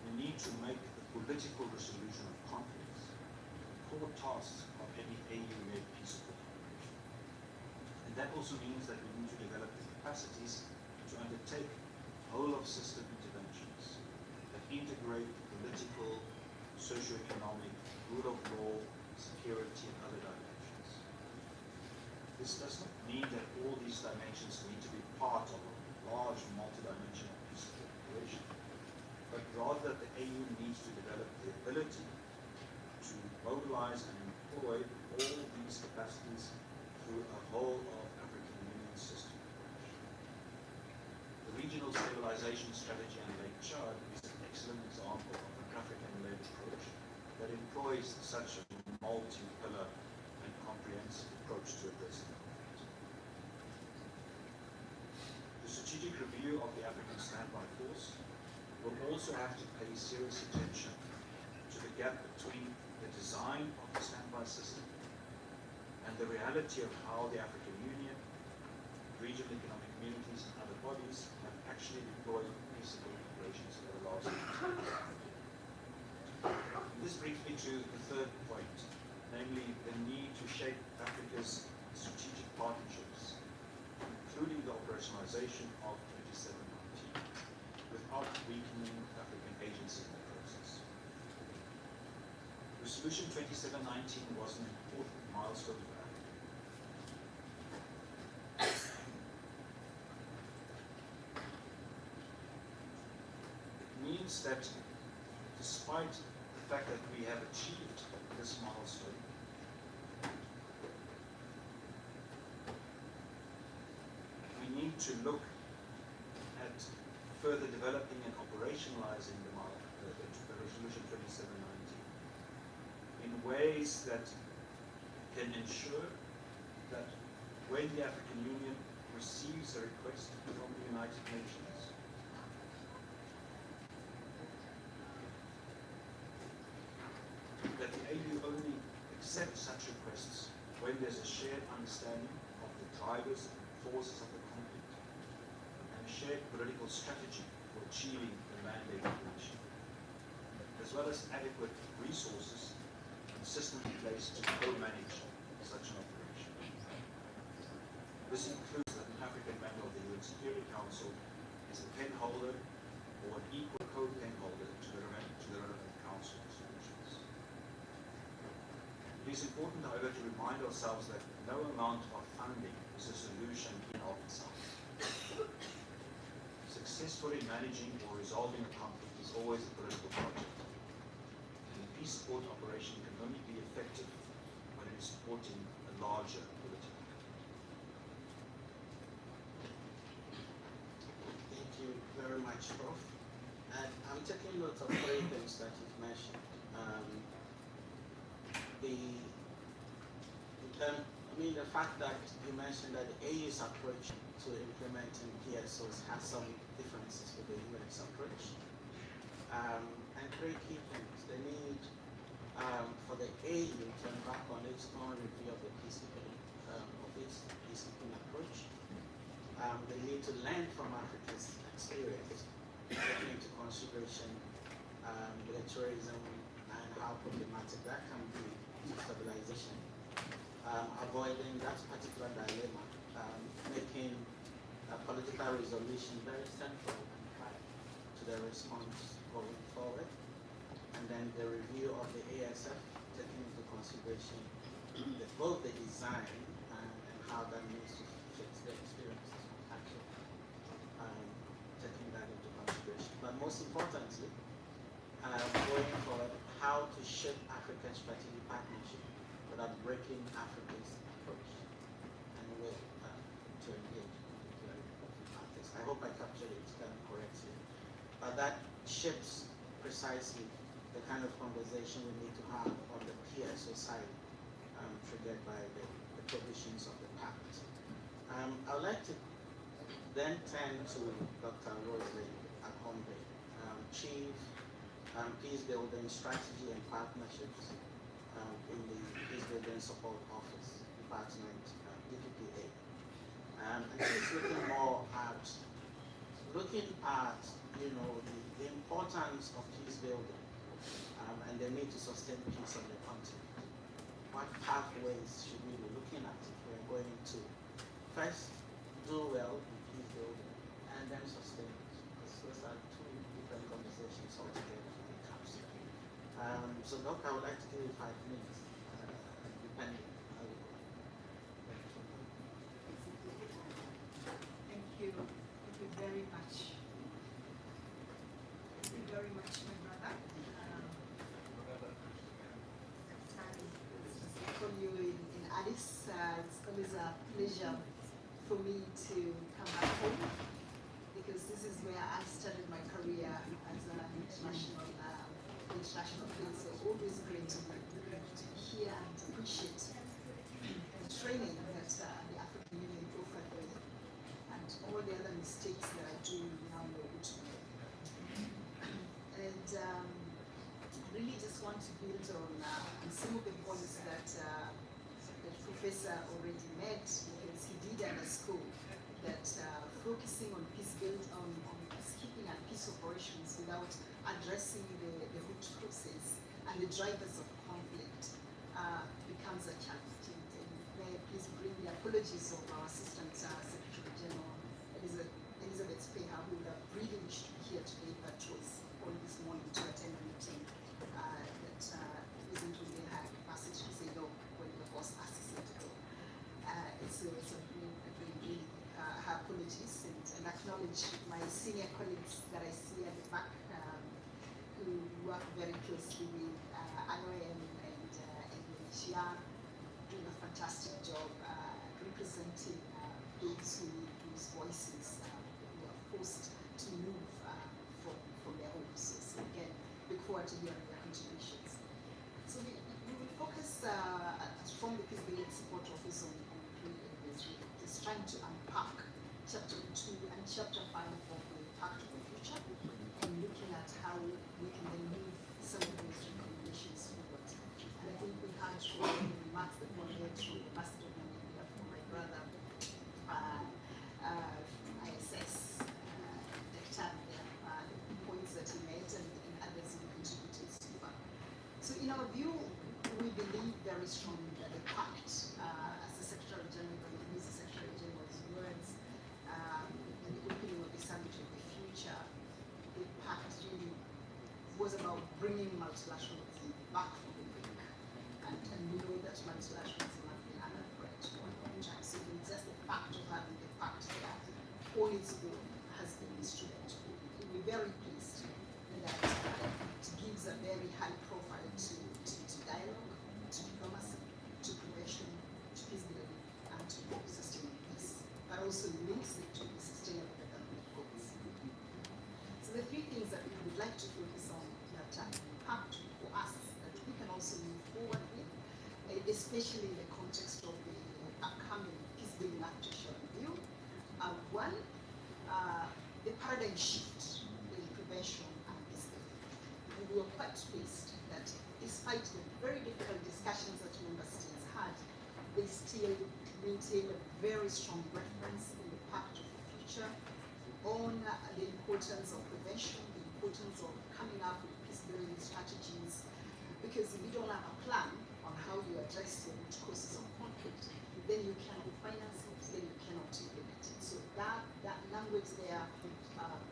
we need to make the political resolution of conflicts a core task of any AU-led peace operation. And that also means that we need to develop the capacities to undertake whole-of-system interventions that integrate political, socio-economic, rule of law, security, and other dimensions. This does not mean that all these dimensions need to be part of a large multidimensional peace cooperation, but rather the AU needs to develop the ability to mobilize and employ all these capacities through a whole of African Union system approach. The regional stabilization strategy in Lake Chad is an excellent example of an African-led approach that employs such a multi-pillar and comprehensive approach to addressing conflict. The strategic review of the African Standby Force will also have to pay serious attention to the gap between the design of the standby system and the reality of how the African Union, regional economic communities, and other bodies have actually deployed peaceable operations over the last years. This brings me to the third point, namely the need to shape Africa's strategic partnerships, including the operationalization of 2719, without weakening African agency in the process. Resolution 2719 was an important milestone for Africa. It means that despite the fact that we have achieved this milestone, we need to look at further developing and operationalizing the resolution 2719 in ways that can ensure that when the African Union receives a request from the United Nations, that the AU only accepts such requests when there's a shared understanding of the drivers and forces of the conflict and a shared political strategy for achieving the mandate of the mission, as well as adequate resources and systems in place to co-manage such an operation. This includes that an African member of the UN Security Council is a pen holder or an equal co-pen holder to the relevant council resolutions. It is important, however, to remind ourselves that no amount of funding is a solution in of itself. Successfully managing or resolving a conflict is always a political project. And a peace support operation can only be effective when it is supporting a larger political commitment. Thank you very much, Prof. And I'm taking note of three things that you've mentioned. The fact that you mentioned that the AU's approach to implementing PSOs has some differences with the UN's approach. And three key things: the need for the AU to embark on its own review of the peacekeeping approach, they need to learn from Africa's experience, taking into consideration militarism and how problematic that can be to stabilization, avoiding that particular dilemma, making political resolution very central and high to the response going forward, and then the review of the ASF, taking into consideration both the design and how that needs to fit the experiences of actual, taking that into consideration. But most importantly, going forward, how to shape African strategic partnership without breaking Africa's approach and will to engage with artists. I hope I captured it correctly. But that shapes precisely the kind of conversation we need to have on the peer society triggered by the provisions of the Pact. I would like to then turn to Dr. Rosalie Akombe, Chief Peace Building Strategy and Partnerships in the Peace Building Support Office, Department, DPPA. And she's looking more at, the importance of peace building and the need to sustain peace on the continent. What pathways should we be looking at if we're going to first do well in peace building and then sustain it? Because those are two different conversations altogether when it comes to it. So Doc, I would like to give you 5 minutes, depending how you go. Thank you. Thank you very much. Thank you very much, my brother. From you in Addis, it's always a pleasure for me to come back home because this is where I started my career as an international player. So always great to be here and appreciate the training that the African Union offered me and all the other mistakes that I do now know which way. And I really just want to build on some of the points that the professor already made, because he did underscore that focusing on on peacekeeping and peace operations without addressing the root causes and the drivers of conflict becomes a challenge. And may I please bring the apologies of our Assistant Secretary General Elizabeth Speha, who would have really wished to be here today, but was on this morning to attend a meeting that isn't within her capacity to say no when the boss asks her to go. So really her apologies and acknowledge my senior colleagues that I see at the back who work very closely with Anoy and Shia, doing a fantastic job representing those whose voices were forced to move from their homes. So again, look forward to hearing their contributions. So we will focus from the Peace Building Support Office on 3 areas, just trying to unpack Chapter 2 and Chapter 5 of the Pact of the Future, and looking at how we can then move some of those recommendations forward. And I think we had remarks that were made from the Ambassador from my brother, ISS, Dr. the points that he made and others who contributed so far. So in our view, we believe very strongly that the Pact, as the Secretary General, the Secretary General's words, in the opening of the Summit of the Future, the Pact really was about bringing multilateralism back from the brink. And we know that multilateralism has been under threat for a long time. So just the fact of having the Pact there on its own has been instrumental. We're very pleased that it gives a very high profile to dialogue, to diplomacy, to prevention, to peace building, and to sustaining peace, but also links it to the sustainable development goals. So the 3 things that we would like to focus on that impact for us that we can also move forward with, especially in the context of the upcoming peace building architecture review. One, the paradigm shift in prevention and peace building. And we were quite pleased that despite the very difficult discussions that member states had, they still maintain a very strong reference in the Pact of future, on the importance of prevention, the importance of coming up with peace-building strategies, because if you don't have a plan on how you address the root causes of conflict, then you cannot finance it, then you cannot implement it. So that language there,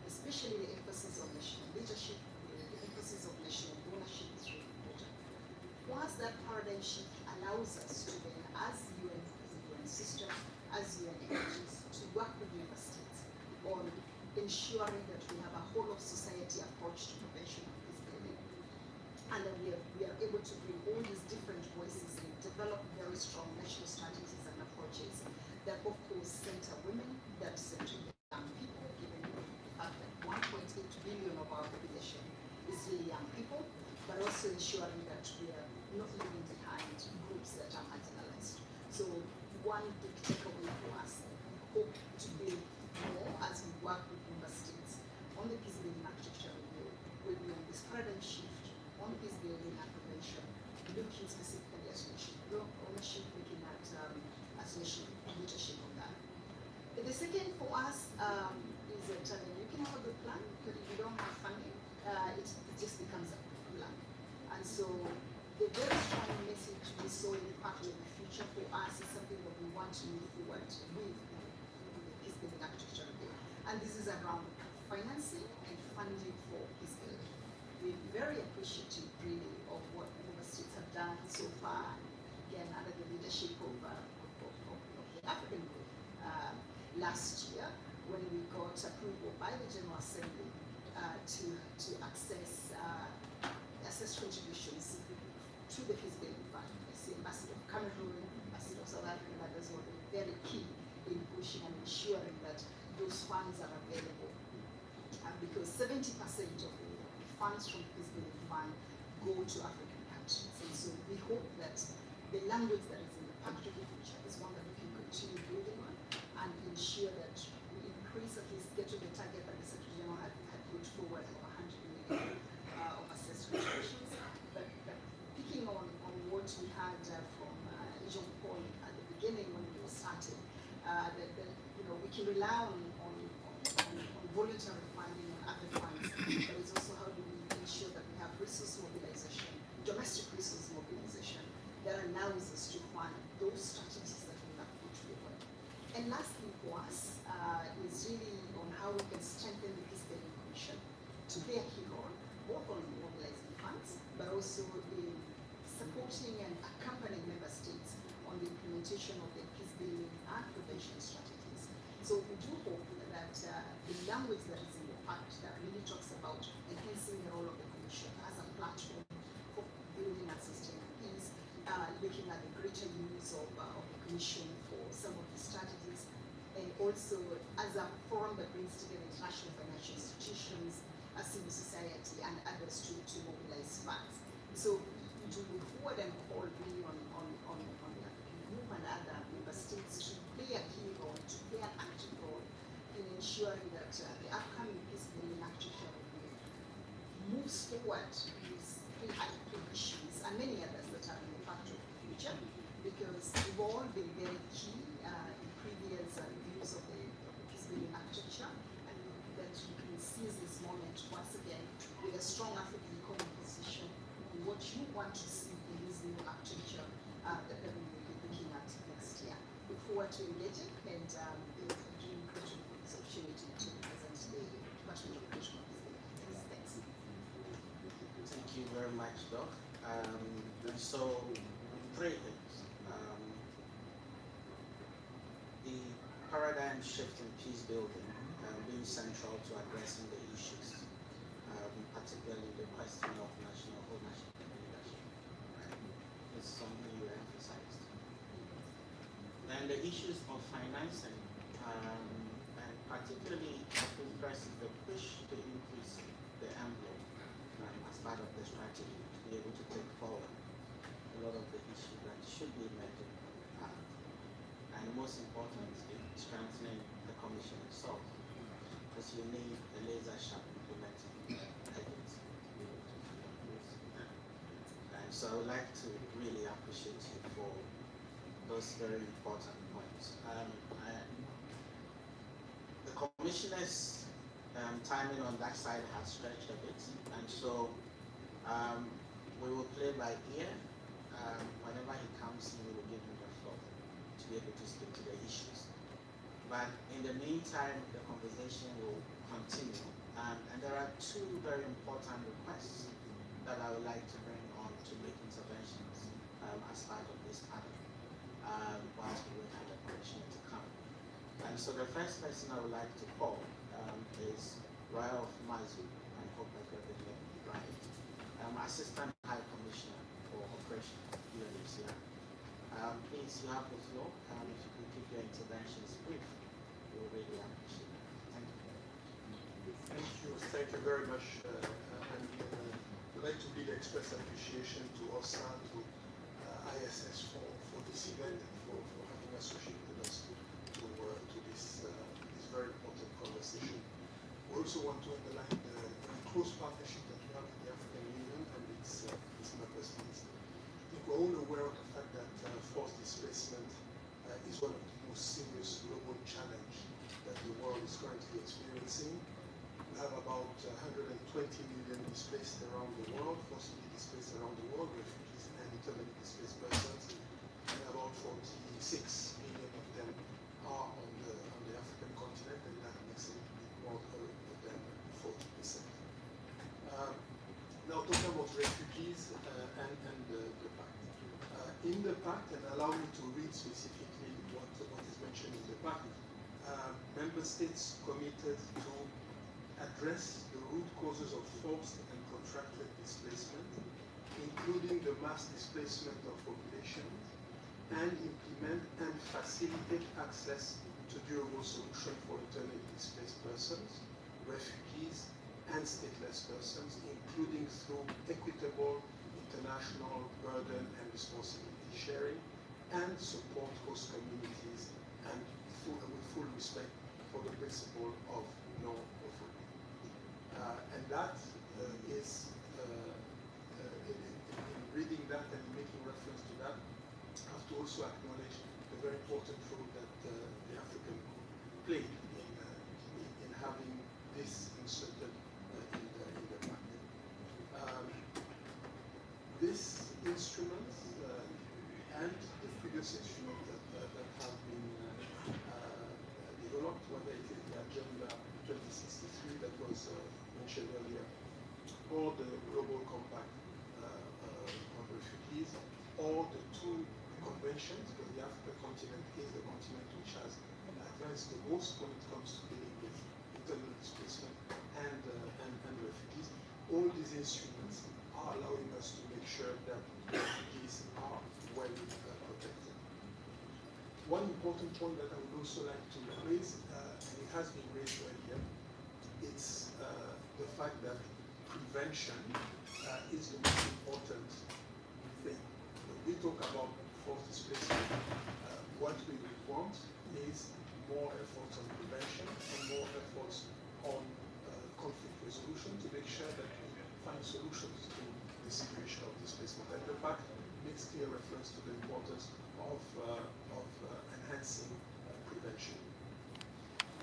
especially the emphasis on national leadership, the emphasis of national ownership is really important. Once that paradigm shift allows us to then, as UN system, as UN entities, to work with member states on ensuring that we have a whole of society approach to prevention of peace building, and that we are able to bring all these different voices and develop very strong national strategies and approaches that of course center women, that center young people, given the fact that 1.8 billion of our population is really young people, but also ensuring that we are not leaving behind groups that are marginalized. So one big takeaway for us, we hope to build more as we work with member states on the peace building architecture review, will be on this paradigm shift on peace building and prevention, looking specifically at national ownership, looking at national leadership on that. And the second for us is that you can have a good plan, but if you don't have funding, it just becomes a plan. And so the very strong message we saw in the Pact of the Future for us is something that we want to move forward with the peace building architecture review. And this is around financing and funding for peace building. We're very appreciative really of what member states have done so far, again under the leadership of the African Group last year, when we got approval by the General Assembly to access contributions to the peace building fund. I see Ambassador of Cameroon, Ambassador of South Africa, and others were very key in pushing and ensuring that those funds are available. Because 70% of the funds from the peace building fund go to African countries. And so we hope that the language that is in the Pact of the Future is one that we can continue building on and ensure that we increase, at least get to the target that the Secretary General had put forward of 100 million of assessed contributions. But picking on what we had from Jean Paul at the beginning when we were starting, that we can rely on voluntary funding on other funds, but it's also how do we ensure that we have resource mobilization, domestic resource mobilization, that allows us to fund those strategies that we have put forward. And lastly for us is really on how we can strengthen the Peace Building Commission to play a key role, both on mobilizing funds, but also in supporting and accompanying member states on the implementation of their peace building and prevention strategies. So we do hope that the language that is in the Pact that really talks about enhancing the role of the Commission as a platform for building and sustaining peace, looking at the greater use of the Commission for some of the strategies, and also as a forum that brings together international financial institutions, civil society, and others to mobilize funds. So to move forward and call really on the African Group and other member states to play a key role, to play an active role in ensuring that the upcoming peace building architecture review moves forward with three issues and many others that are in the Pact of the Future, because we've all been very key in previous reviews of the peace building architecture, and that you can seize this moment once again with a strong African economic position in what you want to see in this new architecture that we will be looking at next year. Look forward to engaging and doing this opportunity to present the Department of Education. Thanks. Thank you very much, Doc. So, three things. The paradigm shift in peace building being central to addressing the issues, particularly the question of national ownership and leadership. Right? It's something you emphasized. Then the issues of financing, and particularly the push to increase the envelope as part of the strategy to be able to take forward a lot of the issues that should be met in the Pact. And most importantly, strengthening the Commission itself, because you need a laser-sharp implementing agency to be able to do this. And so I would like to really appreciate you for those very important points. The timing on that side has stretched a bit, and so we will play by ear. Whenever he comes in, we will give him the floor to be able to speak to the issues. But in the meantime, the conversation will continue, and there are two very important requests that I would like to bring on to make interventions as part of this panel, whilst we wait for the commissioner to come. And so the first person I would like to call is Royal of Mazu, I hope I got the name right, Assistant High Commissioner for Operation UNHCR. Please, you have the floor. If you could keep your interventions brief, we will really appreciate it. Thank you very much. Thank you very much. I'd like to really express appreciation to OSAA, to ISS for this event and for having associated us to this very important conversation. We also want to underline the close partnership that we have with the African Union and its member states. I think we're all aware of the fact that forced displacement is one of the most serious global challenges that the world is currently experiencing. We have about 120 million displaced around the world, forcibly displaced around the world, refugees and internally displaced persons, and about 46 million of them are on the African continent, and that makes it more than 40%. Now talking about refugees and the Pact. In the Pact, and allow me to read specifically what is mentioned in the Pact, member states committed to address the root causes of forced and protracted displacement, including the mass displacement of populations, and implement and facilitate access to durable solutions for internally displaced persons, refugees, and stateless persons, including through equitable international burden and responsibility sharing, and support host communities and with full respect for the principle of no refoulement. And that is, in reading that and making reference to that, I have to also acknowledge the very important role that the African Group played in having this inserted in the Pact. This instrument and the previous instruments that have been developed, whether it is the Agenda 2063 that was mentioned earlier, or the Global Compact on refugees, or the two conventions, because the African continent is the continent which has advanced the most when it comes to dealing with internal displacement and refugees. All these instruments are allowing us to make sure that refugees are well protected. One important point that I would also like to raise, and it has been raised earlier, it's the fact that prevention is the most important thing. When we talk about forced displacement, what we want is more efforts on prevention and more efforts on conflict resolution to make sure that we find solutions to the situation of displacement. And the Pact makes clear reference to the importance of enhancing prevention.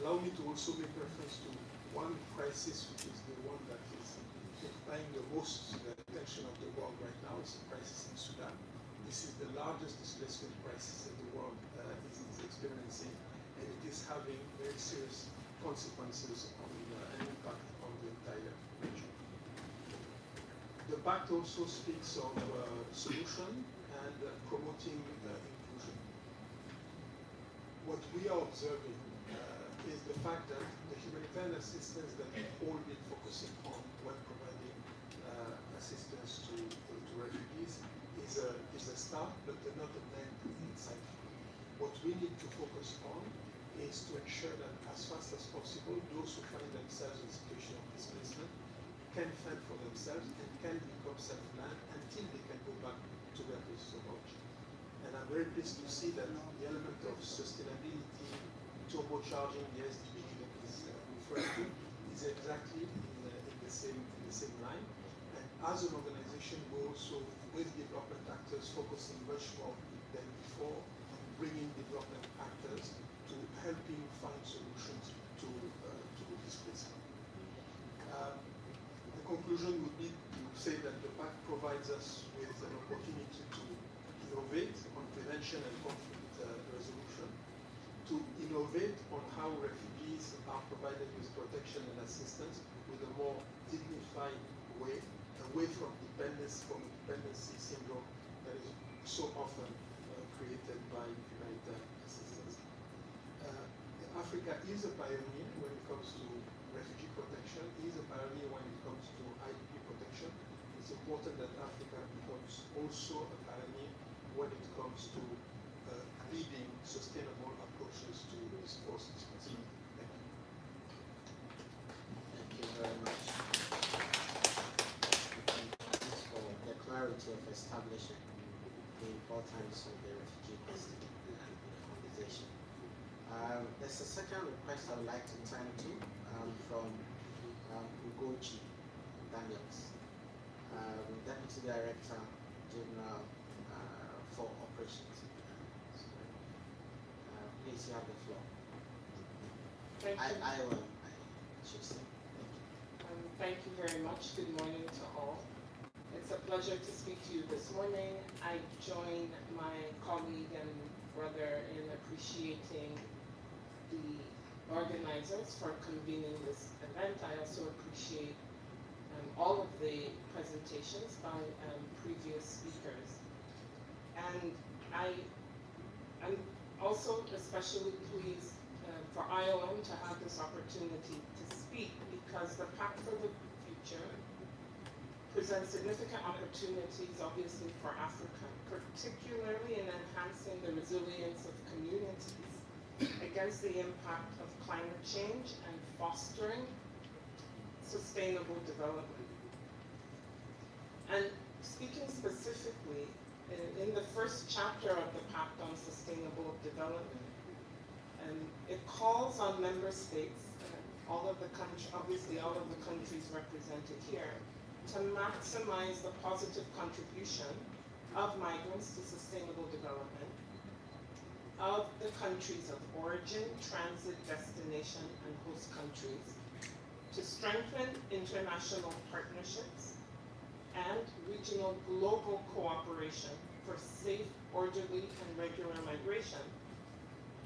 Allow me to also make reference to one crisis, which is the one that is occupying the most attention of the world right now. It's a crisis in Sudan. This is the largest displacement crisis that the world is experiencing, and it is having very serious consequences on an impact on the entire region. The Pact also speaks of solution and promoting inclusion. What we are observing is the fact that the humanitarian assistance that we've all been focusing on when providing assistance to refugees is a start, but not an end in sight. What we need to focus on is to ensure that as fast as possible, those who find themselves in a situation of displacement can fend for themselves and can become self-reliant until they can go back to their places of origin. And I'm very pleased to see that the element of sustainability, turbocharging the SDG that is referred to, is exactly in the same line. And as an organization, we're also, with development actors, focusing much more than before on bringing development actors to helping find solutions to displacement. conclusion would be to say that the Pact provides us with an opportunity to innovate on prevention and conflict resolution, to innovate on how refugees are provided with protection and assistance with a more dignified way, away from dependency syndrome that is so often created by humanitarian assistance. Africa is a pioneer when it comes to refugee protection, is a pioneer when it comes to IDP protection. It's important that Africa becomes also a pioneer when it comes to leading sustainable approaches to this force responsibility. Thank you. Thank you very much. Thanks for the clarity of establishing the importance of the refugee question in the conversation. There's a second request I would like to turn to from Ugochi Daniels, Deputy Director General for Operations. Please, you have the floor. Thank you. I should say. Thank you. Thank you very much. Good morning to all. It's a pleasure to speak to you this morning. I join my colleague and brother in appreciating the organizers for convening this event. I also appreciate all of the presentations by previous speakers. And I'm also especially pleased for IOM to have this opportunity to speak, because the Pact for the Future presents significant opportunities, obviously, for Africa, particularly in enhancing the resilience of communities against the impact of climate change and fostering sustainable development. And speaking specifically, in the first chapter of the Pact on Sustainable Development, it calls on member states, all of the countries, obviously all of the countries represented here, to maximize the positive contribution of migrants to sustainable development of the countries of origin, transit, destination, and host countries, to strengthen international partnerships and regional global cooperation for safe, orderly, and regular migration,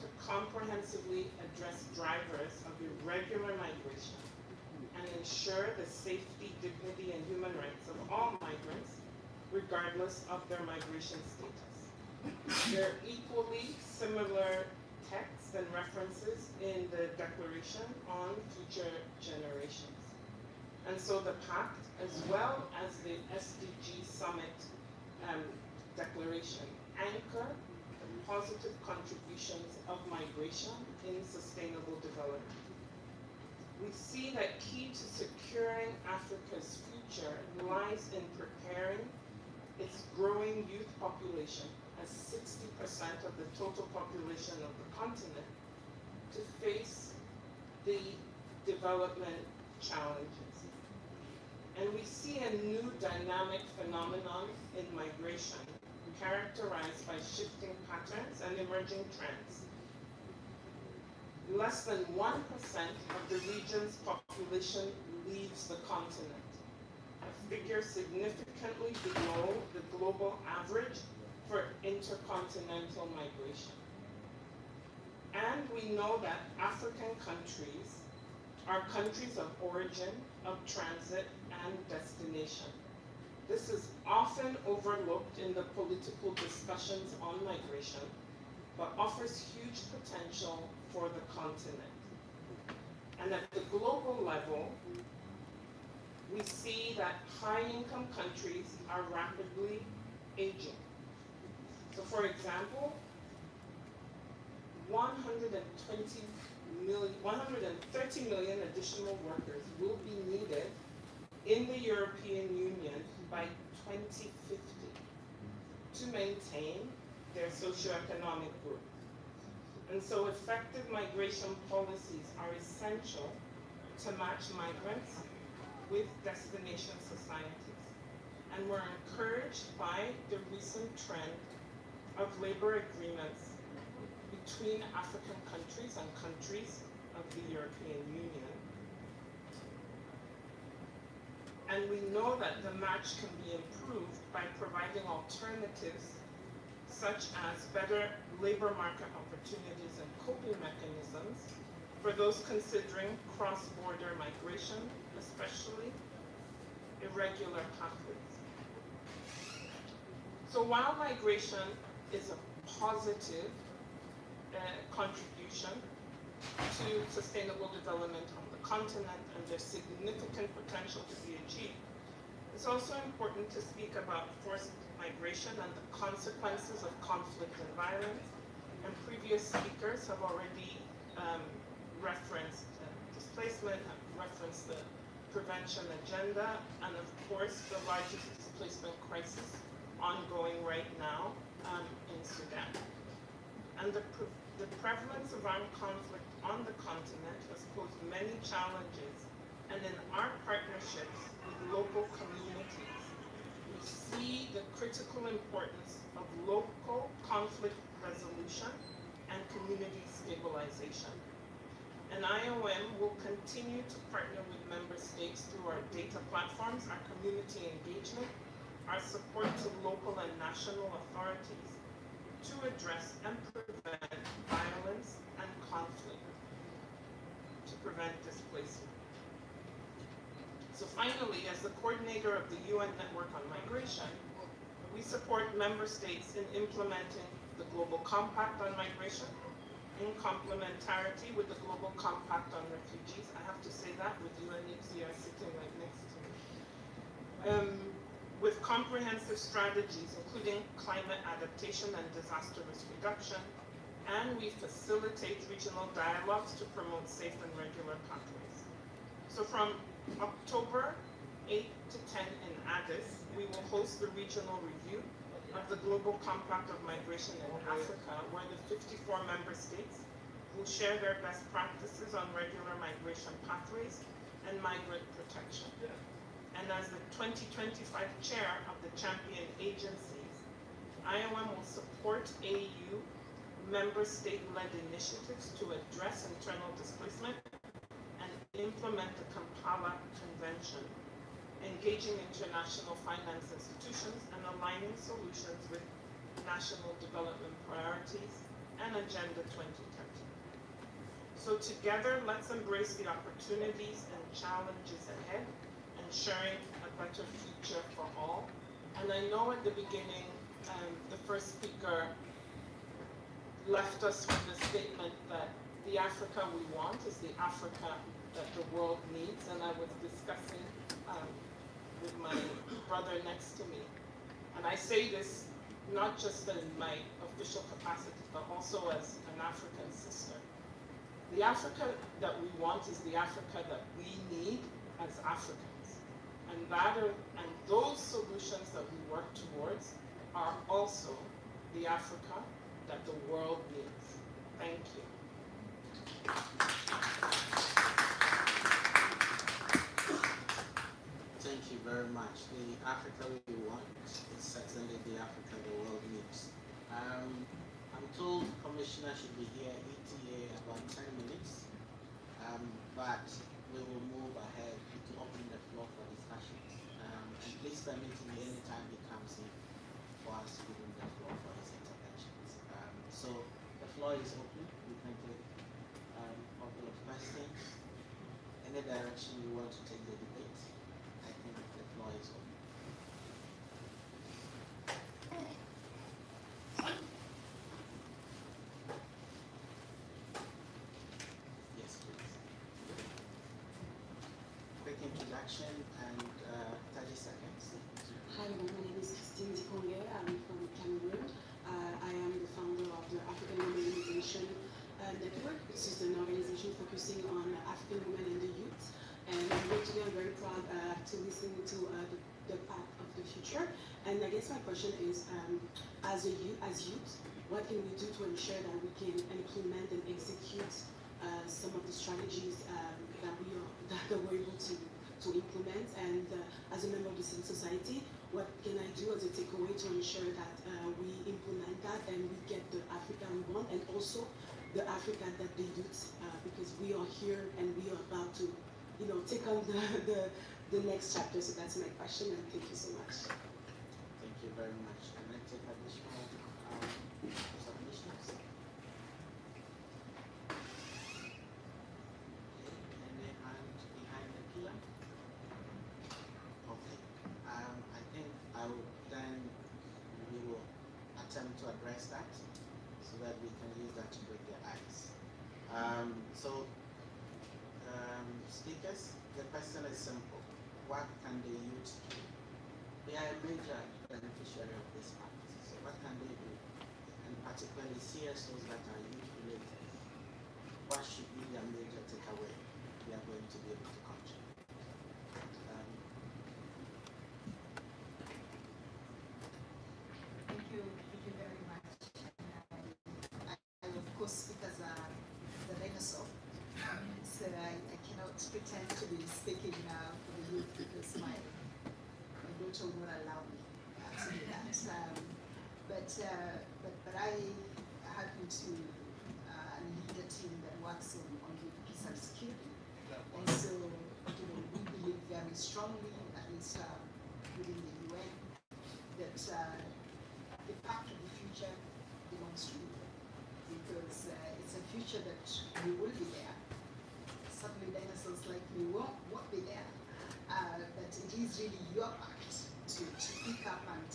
to comprehensively address drivers of irregular migration and ensure the safety, dignity, and human rights of all migrants, regardless of their migration status. There are equally similar texts and references in the Declaration on Future Generations. And so the Pact, as well as the SDG Summit Declaration, anchor the positive contributions of migration in sustainable development. We see that key to securing Africa's future lies in preparing its growing youth population, as 60% of the total population of the continent, to face the development challenges. And we see a new dynamic phenomenon in migration, characterized by shifting patterns and emerging trends. Less than 1% of the region's population leaves the continent, a figure significantly below the global average for intercontinental migration. And we know that African countries are countries of origin, of transit, and destination. This is often overlooked in the political discussions on migration, but offers huge potential for the continent. And at the global level, we see that high-income countries are rapidly aging. So for example, 130 million additional workers will be needed in the European Union by 2050 to maintain their socioeconomic growth. And so effective migration policies are essential to match migrants with destination societies. And we're encouraged by the recent trend of labor agreements between African countries and countries of the European Union. And we know that the match can be improved by providing alternatives such as better labor market opportunities and coping mechanisms for those considering cross-border migration, especially irregular pathways. So while migration is a positive contribution to sustainable development on the continent and there's significant potential to be achieved, it's also important to speak about forced migration and the consequences of conflict and violence. And previous speakers have already referenced displacement, have referenced the prevention agenda, and of course the largest displacement crisis ongoing right now in Sudan. And the prevalence of armed conflict on the continent has posed many challenges, and in our partnerships with local communities, we see the critical importance of local conflict resolution and community stabilization. And IOM will continue to partner with member states through our data platforms, our community engagement, our support to local and national authorities to address and prevent violence and conflict, to prevent displacement. So finally, as the coordinator of the UN Network on Migration, we support member states in implementing the Global Compact on Migration in complementarity with the Global Compact on Refugees. I have to say that with UNHCR sitting right next to me. With comprehensive strategies, including climate adaptation and disaster risk reduction, and we facilitate regional dialogues to promote safe and regular pathways. So from October 8 to 10 in Addis, we will host the regional review of the Global Compact of Migration in Africa, where the 54 member states will share their best practices on regular migration pathways and migrant protection. And as the 2025 chair of the champion agencies, IOM will support AU member state-led initiatives to address internal displacement and implement the Kampala Convention, engaging international finance institutions and aligning solutions with national development priorities and Agenda 2030. So together, let's embrace the opportunities and challenges ahead, ensuring a better future for all. And I know at the beginning, the first speaker left us with the statement that the Africa we want is the Africa that the world needs, and I was discussing with my brother next to me. And I say this not just in my official capacity, but also as an African sister. The Africa that we want is the Africa that we need as Africans. And those solutions that we work towards are also the Africa that the world needs. Thank you. Thank you very much. The Africa we want is certainly the Africa the world needs. I'm told the Commissioner should be here ETA about 10 minutes, but we will move ahead to open the floor for discussions. And please permit me anytime he comes in for us to give him the floor for his interventions. So the floor is open. We can take a couple of questions. Any direction you want to take the debate, I think the floor is open. Yes, please. Quick introduction and 30 seconds. Hi, my name is Christine Dikonge. I'm from Cameroon. I am the founder of the African Women Innovation Network, which is an organization focusing on African women and the youth. And today I'm very proud to listen to the Pact of the Future. And I guess my question is, as youth, what can we do to ensure that we can implement and execute some of the strategies that we're able to implement? And as a member of the civil society, what can I do as a takeaway to ensure that we implement that and we get the Africa we want, and also the Africa that the youth, because we are here and we are about to, take on the next chapter. So that's my question, and thank you so much. Thank you very much. Can I take additional submissions? Okay, any hand behind the pillar? Okay. I think I will then we will attempt to address that so that we can use that to break their ice. Speakers, the question is simple. What can the youth do? They are a major beneficiary of this pact. So what can they do? And particularly CSOs that are youth related. What should be their major takeaway they are going to be able to contribute? Thank you very much. I of course speak as the dinosaur, so I cannot pretend to be speaking for the youth because my daughter will not allow me to do that. But I happen to lead a team that works on peace and security, and so we believe very strongly, at least within the UN, that the pact of the future belongs to people, because it's a future that we will be there. Certainly dinosaurs like me won't be there, but it is really your pact to pick up and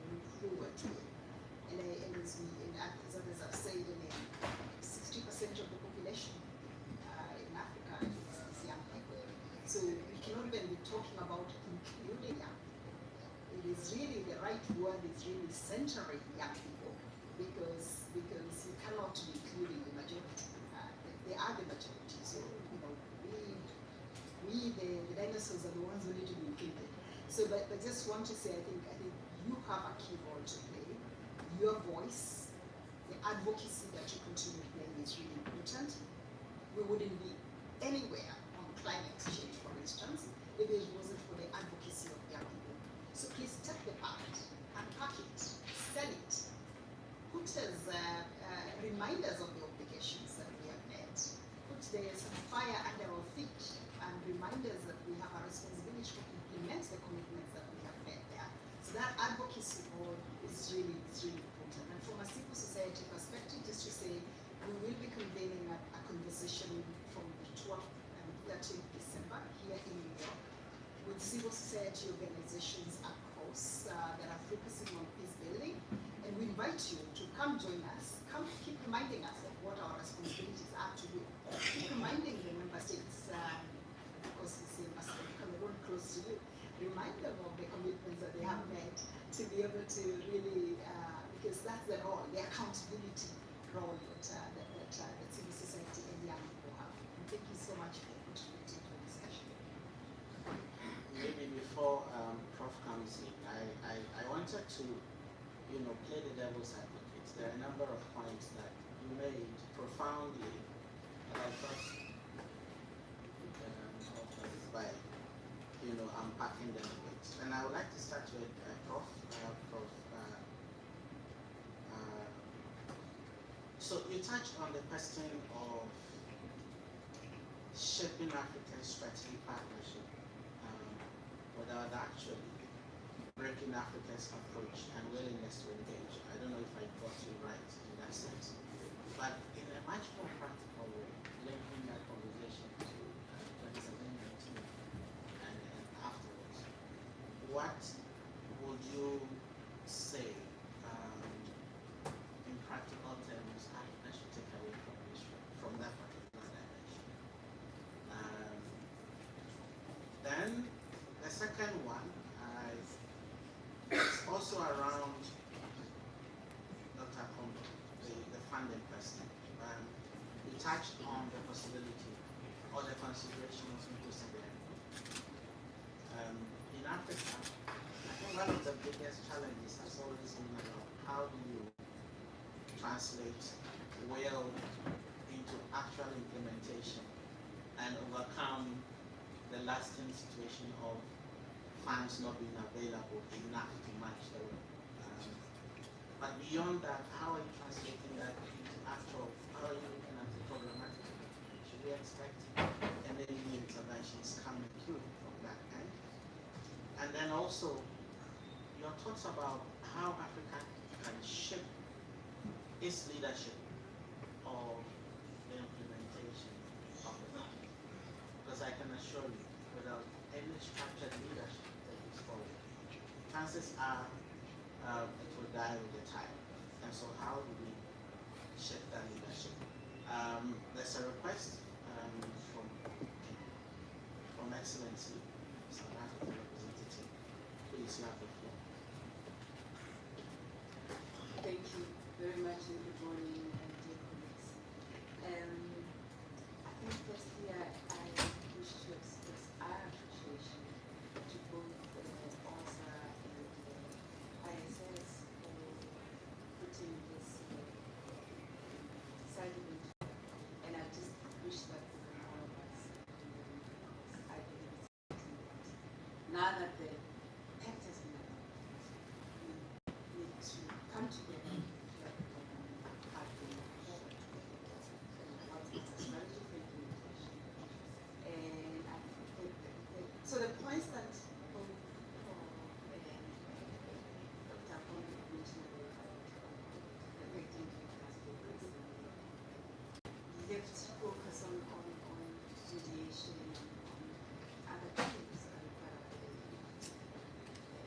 move forward with. And as others have said, 60% of the population in Africa is young people. So we cannot even be talking about including young people. It is really, the right word is really centering young people, because you cannot be including the majority. They are the majority. So we the dinosaurs are the ones who need to be included. So but just want to say I think you have a key role to play. Your voice, the advocacy that you continue playing is really important. We wouldn't be anywhere on climate change, for instance, if it wasn't for the advocacy of young people. So please take the part, unpack it, sell it, put as reminders of the obligations that we have made, put some fire under our feet, and reminders that we have a responsibility to implement the commitments that we have made there. So that advocacy role is really important. And from a civil society perspective, just to say, we will be convening a conversation from the 12th and 13th December here in New York with civil society organizations across that are focusing on peace building. And we invite you to come join us. Come keep reminding us of what our responsibilities are to do. Keep reminding the member states, because we see Ambassador Cameroon close to you, remind them of the commitments that they have made to be able to really, because that's the role, the accountability role that civil society and young people have. And thank you so much for contributing to the discussion. Maybe before Prof comes in, I wanted to, play the devil's advocate. There are a number of points that you made profoundly, that I thought by unpacking them a bit. And I would like to start with Prof. So you touched on the question of shaping Africa's strategic partnership without actually breaking Africa's approach and willingness to engage. I don't know if I got you right in that sense. But in a much more practical way, linking that conversation to 2019 and afterwards, what would you say in practical terms Africa should take away from that particular dimension? Then the second one is also around Dr. Kombo, the funding person. We touched on the possibility or the consideration of inclusive learning. In Africa, I think one of the biggest challenges has always been about how do you translate well into actual implementation and overcome the lasting situation of funds not being available enough to match the work. But beyond that, how are you translating that into actual, how are you looking at the problematic? Should we expect any new interventions coming through from that end? And also, your thoughts about how Africa can shape its leadership of the implementation of the Pact. Because I can assure you, without any structured leadership that is forward, chances are it will die with the tide. And so how do we shape that leadership? There's a request from Excellency, South African representative. Please, you have the floor. Thank you very much and good morning, dear colleagues. I think firstly I wish to express our appreciation to both OSAA and ISS for putting this side event together. And I just wish that for all of us, because I believe it's something that now that the Pact has been adopted, we need to come together and so the points that Dr. mentioned about affecting left focus on mediation and on other things that require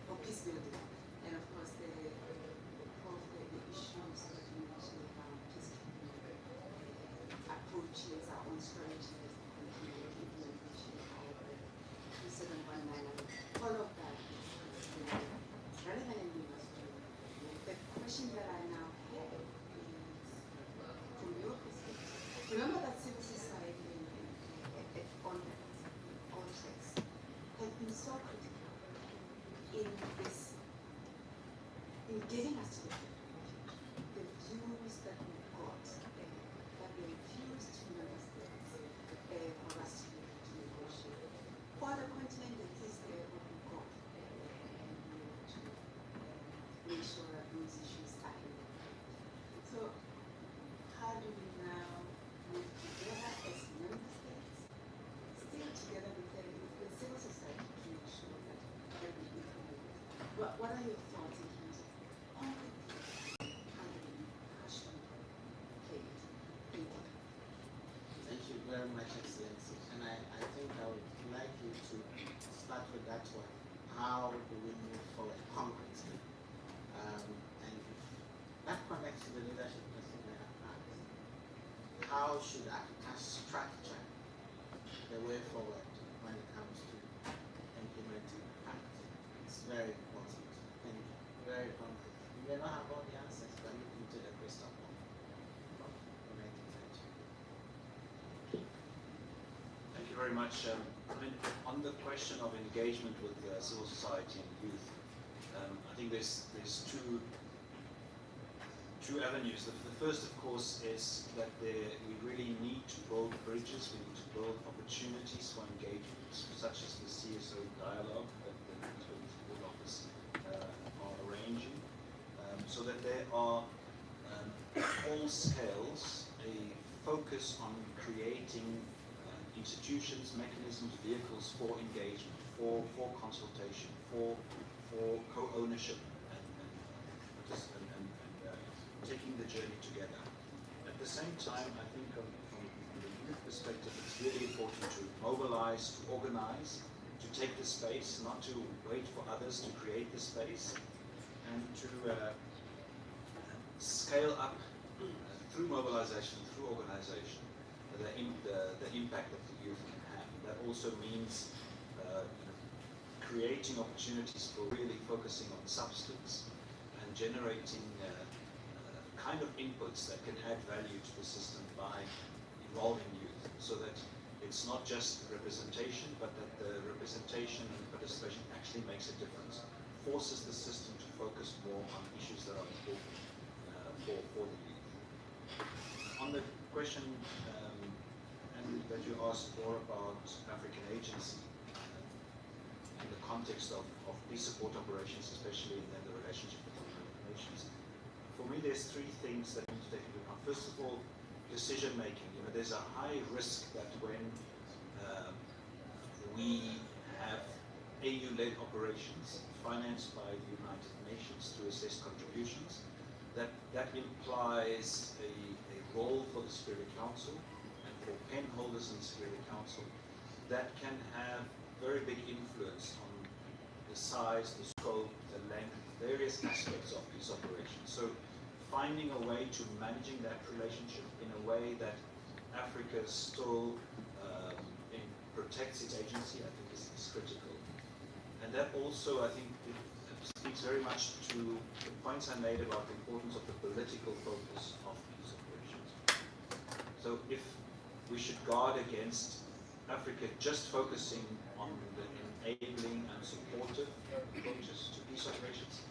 for peace building, and of course the issues that you mentioned around peacekeeping approaches, our own strategies, and the implementation of the 2719. All of that is relevant and we must do. The question that I now have is, from your perspective, remember that civil society on all tracks have been so critical in this, in getting us to the views that we've got, that we refused to member states for us to negotiate. For the continent, it is there what we've got, and we want to make sure that those issues are handled. So, how do we now work together as member states, still together with the civil society to make sure that we implement it? What are your thoughts in terms of how should we play it? Thank you. Thank you very much, Excellency. And I think I would like you to start with that one. How do we move forward concretely? And that connects to the leadership question I have asked. How should Africa structure the way forward when it comes to implementing the Pact? It's very important. Thank you. Very concrete. You may not have all the answers, but look into the crystal ball. Thank you very much. I mean, on the question of engagement with civil society and youth, I think there's two avenues. The first, of course, is that we really need to build bridges. We need to build opportunities for engagement, such as the CSO dialogue that the Support Office are arranging, so that there are all scales a focus on creating institutions, mechanisms, vehicles for engagement, for consultation, for co-ownership and taking the journey together. At the same time, I think from the youth perspective, it's really important to mobilize, to organize, to take the space, not to wait for others to create the space, and to scale up through mobilization, through organization, the impact that the youth can have. That also means creating opportunities for really focusing on substance and generating kind of inputs that can add value to the system by involving youth, so that it's not just representation, but that the representation and participation actually makes a difference, forces the system to focus more on issues that are important for the youth. On the question and that you asked more about African agency in the context of peace support operations, especially in the relationship with the United Nations. For me, there's three things that we need to take into account. First of all, decision making. You know, there's a high risk that when we have AU-led operations financed by the United Nations through assessed contributions. That implies a role for the Security Council and for pen holders in the Security Council that can have very big influence on the size, the scope, the length, various aspects of these operations. So finding a way to managing that relationship in a way that Africa still protects its agency, I think is critical. And that also, I think, it speaks very much to the points I made about the importance of the political focus of these operations. So if we should guard against Africa just focusing on the enabling and supportive approaches to peace operations,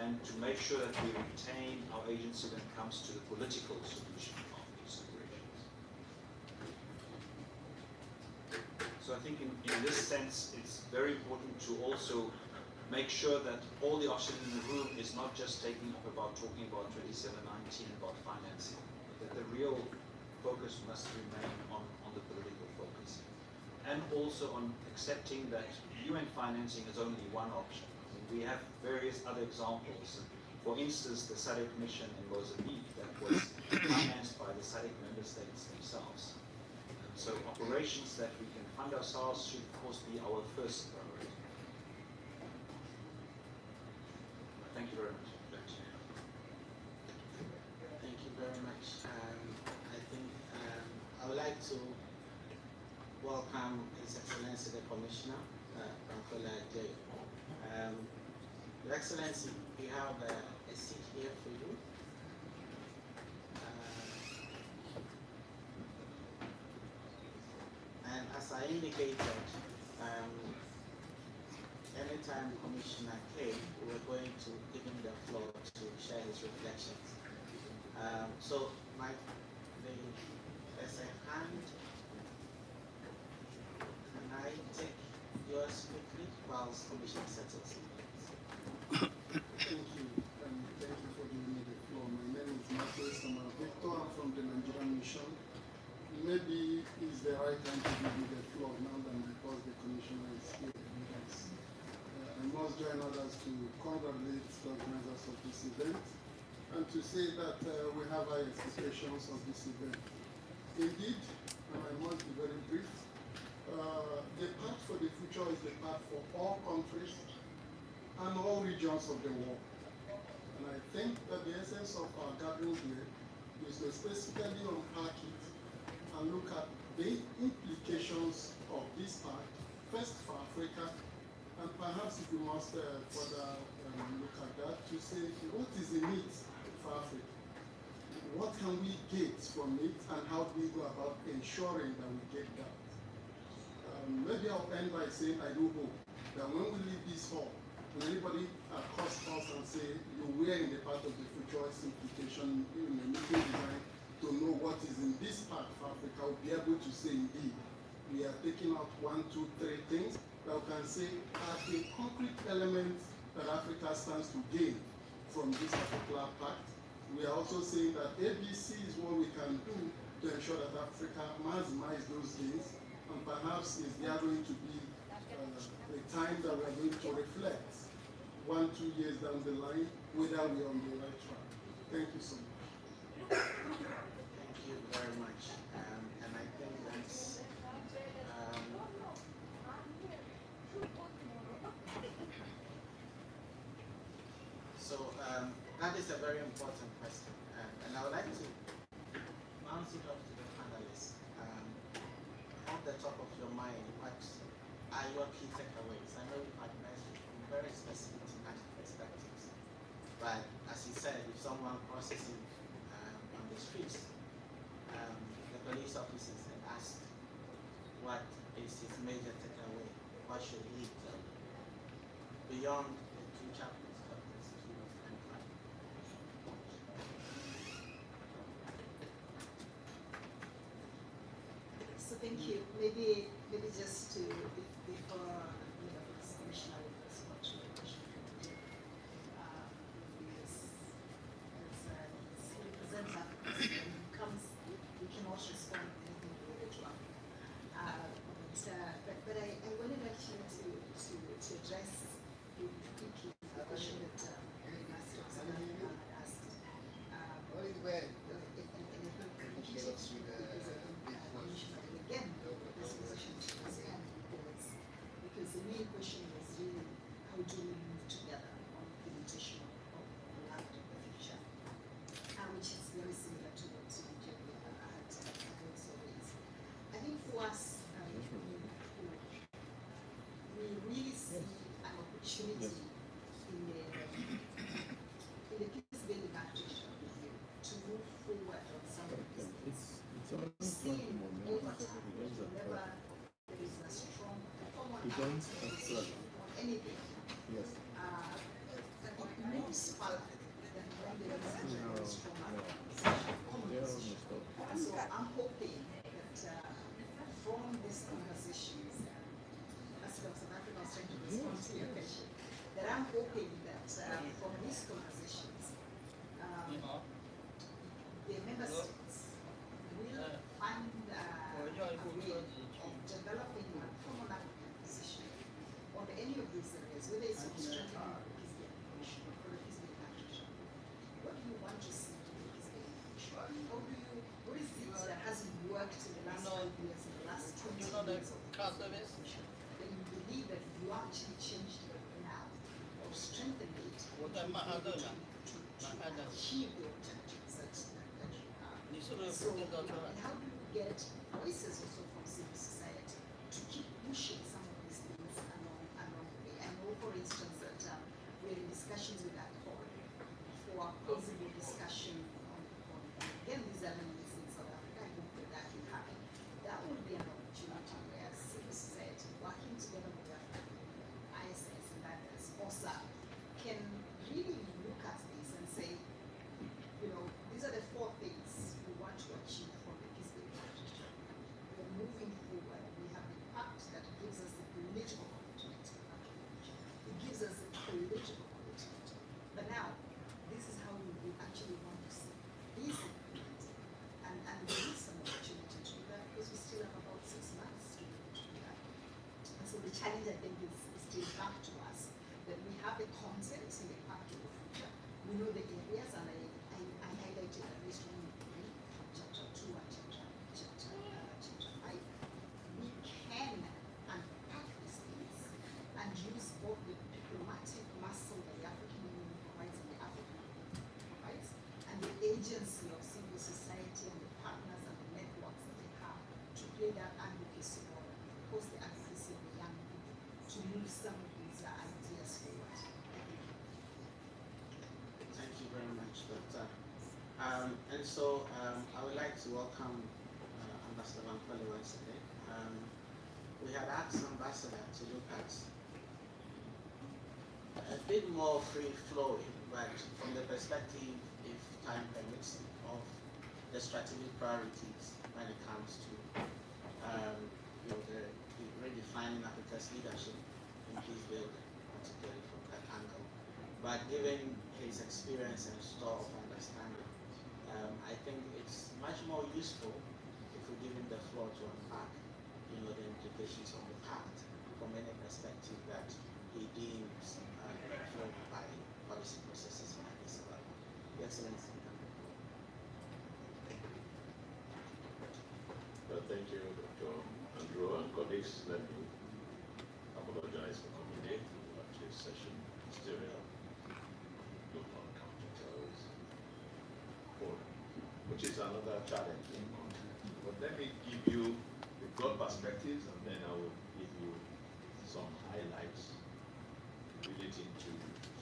and to make sure that we retain our agency when it comes to the political solution of peace operations. So I think in this sense, it's very important to also make sure that all the oxygen in the room is not just talking about 2719 about financing, but that the real focus must remain on the political focus. And also on accepting that UN financing is only one option. We have various other examples. For instance, the SADC mission in Mozambique that was financed by the SADC member states themselves. So operations that we can fund ourselves should, of course, be our first priority. Thank you very much. Thank you very much. I think I would like to welcome His Excellency the Commissioner, Bankola J. Your Excellency, we have a seat here for you. And as I indicated, anytime Commissioner came, we were going to give him the floor to share his reflections. So, there's a hand. Can I take yours quickly whilst Commissioner settles in? Thank you, and thank you for giving me the floor. My name is Matthew Samuel Victor. I'm from the Nigerian Mission. Maybe it's the right time to give me the floor now than because the Commissioner is here with us. I must join others to congratulate the organizers of this event and to say that we have high expectations of this event. Indeed, and I must be very brief, the path for the future is the path for all countries and all regions of the world. And I think that the essence of our gathering here is to specifically unpack it and look at the implications of this pact, first for Africa, and perhaps if we must further look at that, to say what is in it for Africa? What can we get from it, and how do we go about ensuring that we get that? Maybe I'll end by saying I do hope that when we leave this hall, when anybody across us and say you were in the part of the future implication in the meeting design to know what is in this part for Africa, we'll be able to say indeed we are taking out 1, 2, 3 things that we can say are the concrete elements that Africa stands to gain from this particular pact. We are also saying that ABC is what we can do to ensure that Africa maximizes those gains, and perhaps is there going to be a time that we are going to reflect 1, 2 years down the line whether we are on the right track. Thank you so much. Thank you very much. And I think that's that is a very important question, and I would like to bounce it off to the panelists. Off the top of your mind, what are your key takeaways? I know you've advanced from very specific thematic perspectives, but as you said, if someone crosses in on the streets, the police officers and ask what is his major takeaway, what should he tell beyond the 2 chapters, chapters 2 and 5? So thank you. Maybe just to before this commissioner will respond to the question, as he represents us, when he comes, we can also respond to anything related to Africa. But I wanted actually to opportunity in the peace building activation to move forward on some of these things. We've seen over time, whenever there is a strong common position on anything, it moves further than when there is a very strong common position. So I'm hoping that from these conversations, as South Africa was trying to respond to your question, that I'm hoping that from these conversations, the member states will find a way of developing a common African position on any of these areas, whether it's on strengthening the peace building mission or the peace building action. What do you want to see in the peace building mission? What is it that hasn't worked in the last 5 years, in the last 20 years of the peace building mission, that you believe that if you actually changed it now or strengthened it, to achieve the objectives that you have? So, and how do you get voices also from civil society to keep pushing some of these things along the way? I know, for instance, that we're in discussions with that for a possible discussion on again, these elements in South Africa. I hope that can happen. That would be an opportunity where civil society, working together with the African Union, ISS and others, OSAA, can really look at this and say, you know, these are the 4 things we want to achieve from the peace building action. We're moving forward. We have the pact that gives us the political commitment. It gives us the political commitment. But now, this is how we actually want to see these implemented. And there is some opportunity to do that because we still have about 6 months to do that. And so the challenge, I think, is still back to us, that we have the content in the pact of the future. We know the areas, and I highlighted at least 1 or 3, chapter 2 and chapter 5. We can unpack these things and use both the diplomatic muscle that the African Union provides and the African Union provides, and the agency of civil society and the partners and the networks that they have to play that advocacy role, and of course the advocacy of the young people to move some of these ideas forward. Thank you very much, Doctor. And so I would like to welcome Ambassador Bankole once again. We had asked Ambassador to look at a bit more free-flowing, but from the perspective, if time permits, of the strategic priorities when it comes to you know, the redefining Africa's leadership in peace building, particularly from that angle. But given his experience and store of understanding, I think it's much more useful if we give him the floor to unpack, you know, the implications of the pact from any perspective that he deems informed by policy processes like this. Your Excellency. Well, thank you, Dr. Andrew and colleagues. Let me apologize for coming late to this session. Still global counterterrorism forum, which is another challenging one. But let me give you the broad perspectives, and then I will give you some highlights relating to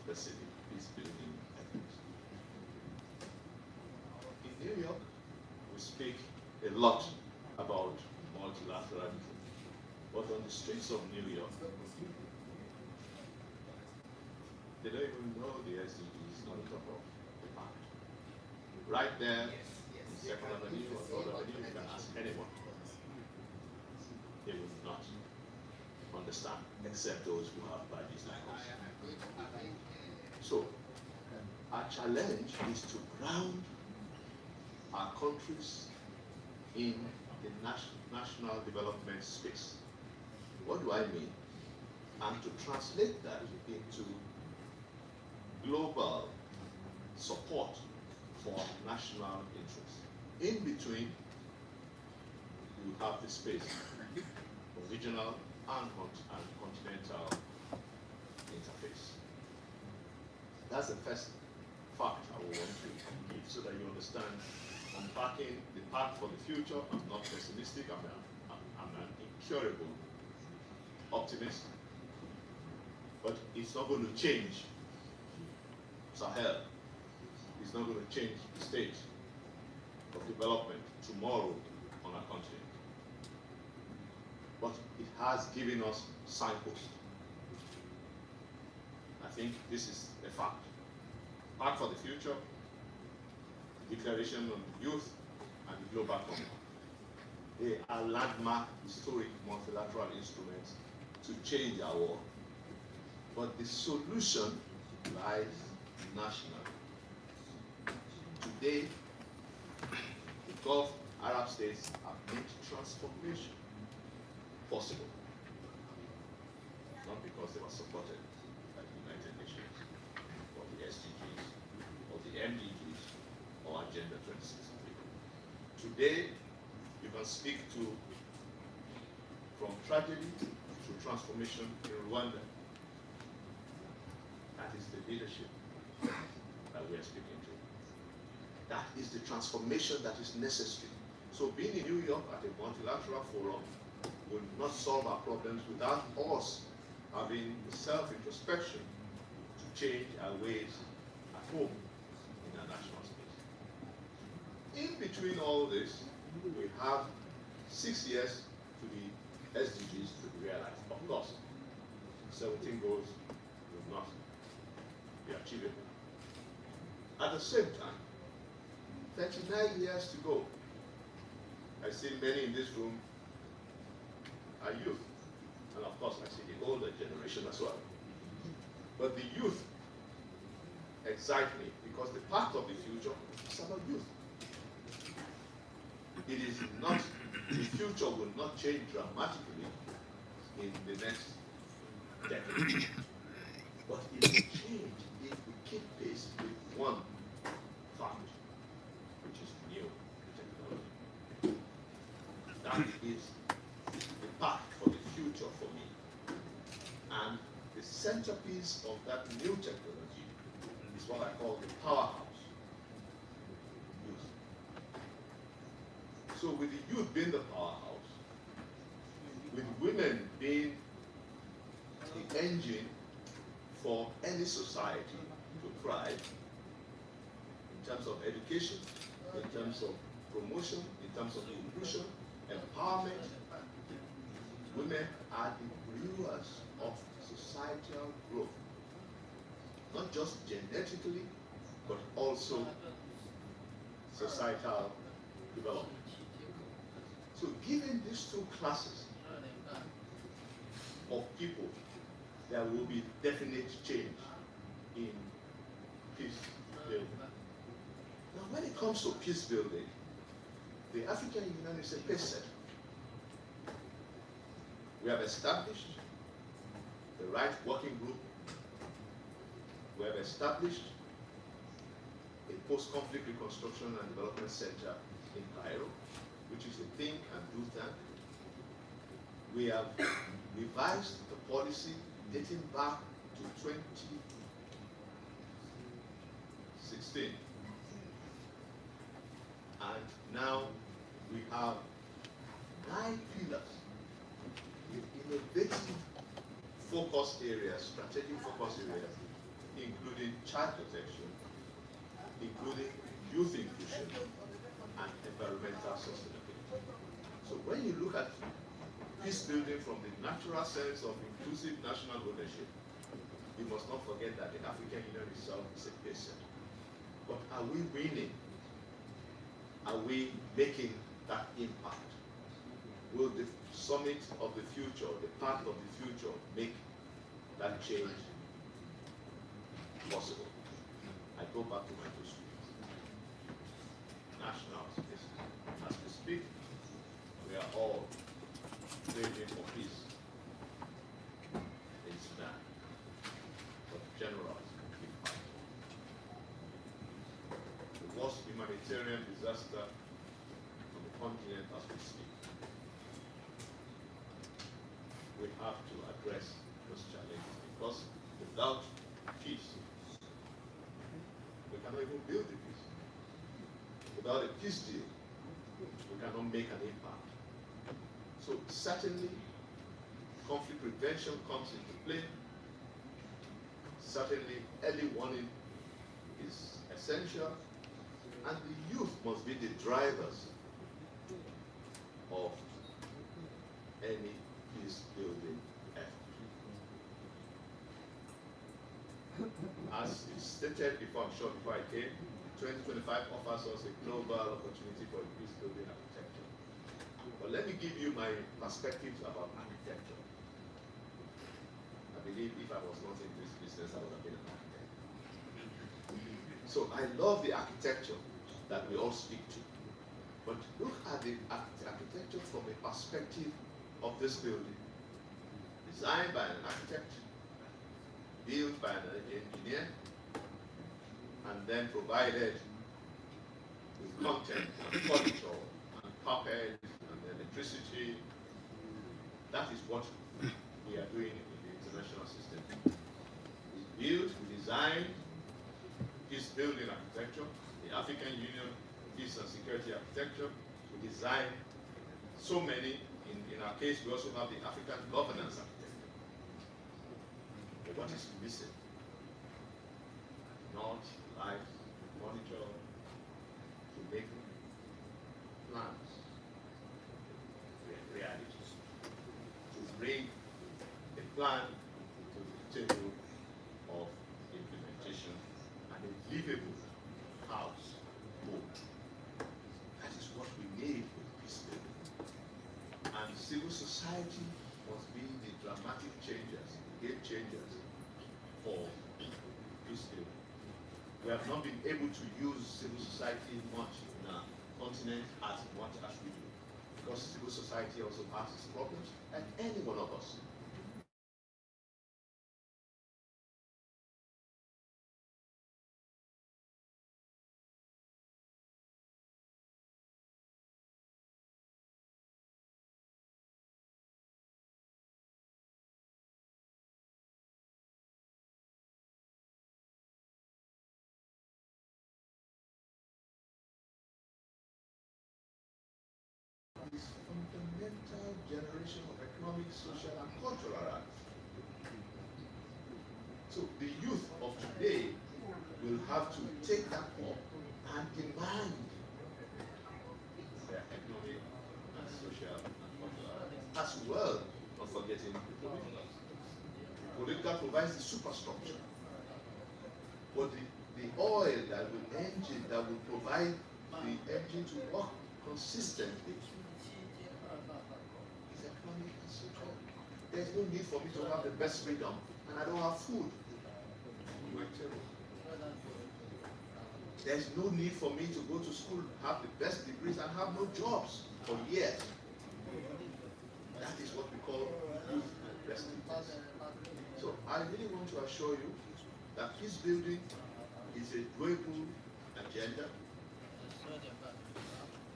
specific peace building efforts. In New York, we speak a lot about multilateralism, but on the streets of New York, they don't even know the SDGs on top of the Pact. Right there, in Second Avenue or Third Avenue, you can ask anyone. They will not understand, except those who have badges like us. So, our challenge is to ground our countries in the national development space. What do I mean? And to translate that into global support for national interests. In between, you have the space for regional and continental interface. That's the first fact I will want to give so that you understand I'm backing the path for the future. I'm not pessimistic. I'm an incurable optimist. But it's not going to change Sahel. It's not going to change the state of development tomorrow on our continent. But it has given us signposts. I think this is a fact. Pact for the Future, Declaration on Youth, and the Global Compact. They are landmark, historic, multilateral instruments to change our world. But the solution lies nationally. Today, the Gulf Arab states have made transformation possible. Not because they were supported by the United Nations, or the SDGs, or the MDGs, or Agenda 2063. Today, you can speak to from tragedy to transformation in Rwanda. That is the leadership that we are speaking to. That is the transformation that is necessary. So being in New York at a multilateral forum will not solve our problems without us having self-introspection to change our ways at home in our national space. In between all this, we have 6 years to the SDGs to be realized. Of course, 17 goals will not be achievable. At the same time, 39 years to go. I see many in this room are youth. And of course, I see the older generation as well. But the youth excite me because the path of the future is about youth. It is not, the future will not change dramatically in the next decade. But it will change if we keep pace with one fact, which is new technology. That is the path for the future for me. And the centerpiece of that new technology is what I call the powerhouse. Youth. So with the youth being the powerhouse, with women being the engine for any society to thrive, in terms of education, in terms of promotion, in terms of inclusion, empowerment, women are the brewers of societal growth. Not just genetically, but also societal development. So given these two classes of people, there will be definite change in peace building. Now when it comes to peace building, the African Union is a pace setter. We have established the right working group. We have established a post-conflict reconstruction and development center in Cairo, which is a think and do tank. We have revised the policy dating back to 2016. And now we have 9 pillars with innovative focus areas, strategic focus areas, including child protection, including youth inclusion, and environmental sustainability. So when you look at peace building from the natural sense of inclusive national ownership, you must not forget that the African Union itself is a pace setter. But are we winning? Are we making that impact? Will the summit of the future, the path of the future, make that change possible? I go back to my two speakers. National space. As we speak, we are all waiting for peace in Sudan. But generals keep fighting. The worst humanitarian disaster on the continent as we speak. We have to address those challenges because without peace, we cannot even build the peace. Without a peace deal, we cannot make an impact. So certainly, conflict prevention comes into play, certainly early warning is essential, and the youth must be the drivers of any peace building effort. As is stated before, I'm sure before I came, 2025 offers us a global opportunity for a peace building architecture. But let me give you my perspectives about architecture. I believe if I was not in this business, I would have been an architect. So I love the architecture that we all speak to. But look at the architecture from a perspective of this building. Designed by an architect, built by an engineer, and then provided with content and furniture and carpet and electricity. That is what we are doing in the international system. We built, we designed peace building architecture, the African Union peace and security architecture. We designed so many. In our case, we also have the African governance architecture. But what is missing? Not life, monitor, to make plans, realities, to bring a plan to the table of implementation and a livable house home. That is what we need with peace building. And civil society must be the dramatic changers, game changers for peace building. We have not been able to use civil society much in our continent as much as we do, because civil society also has its problems, like any one of us. Is fundamental generation of economic, social, and cultural rights. So the youth of today will have to take that up and demand their economic and social and cultural rights, as well, not forgetting the political. The political provides the superstructure, but the oil that will provide the engine to work consistently is economic and social. There's no need for me to have the best freedom and I don't have food on my table. There's no need for me to go to school, have the best degrees and have no jobs for years. That is what we call youth restiveness. So I really want to assure you that peace building is a doable agenda.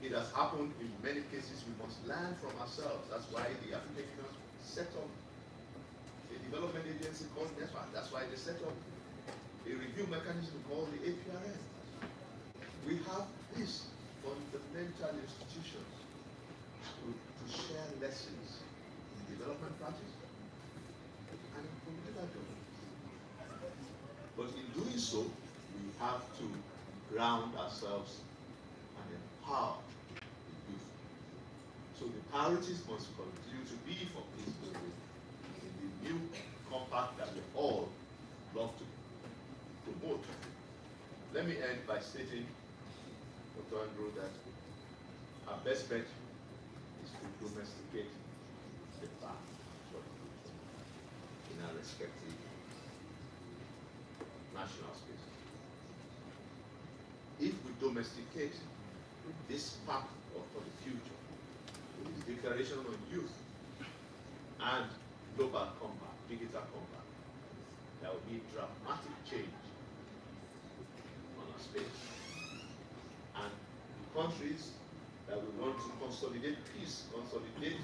It has happened in many cases. We must learn from ourselves. That's why the African Union set up a development agency called NESPA. That's why they set up a review mechanism called the APRN. We have these fundamental institutions to share lessons in development practice and in political governance. But in doing so, we have to ground ourselves and empower the youth. So the priorities must continue to be for peace building in the new compact that we all love to promote. Let me end by stating, Dr. Andrew, that our best bet is to domesticate the Pact in our respective national spaces. If we domesticate this Pact for the future, with the Declaration on Youth and Global Compact, Digital Compact, there will be dramatic change on our space. And countries that we want to consolidate peace, consolidate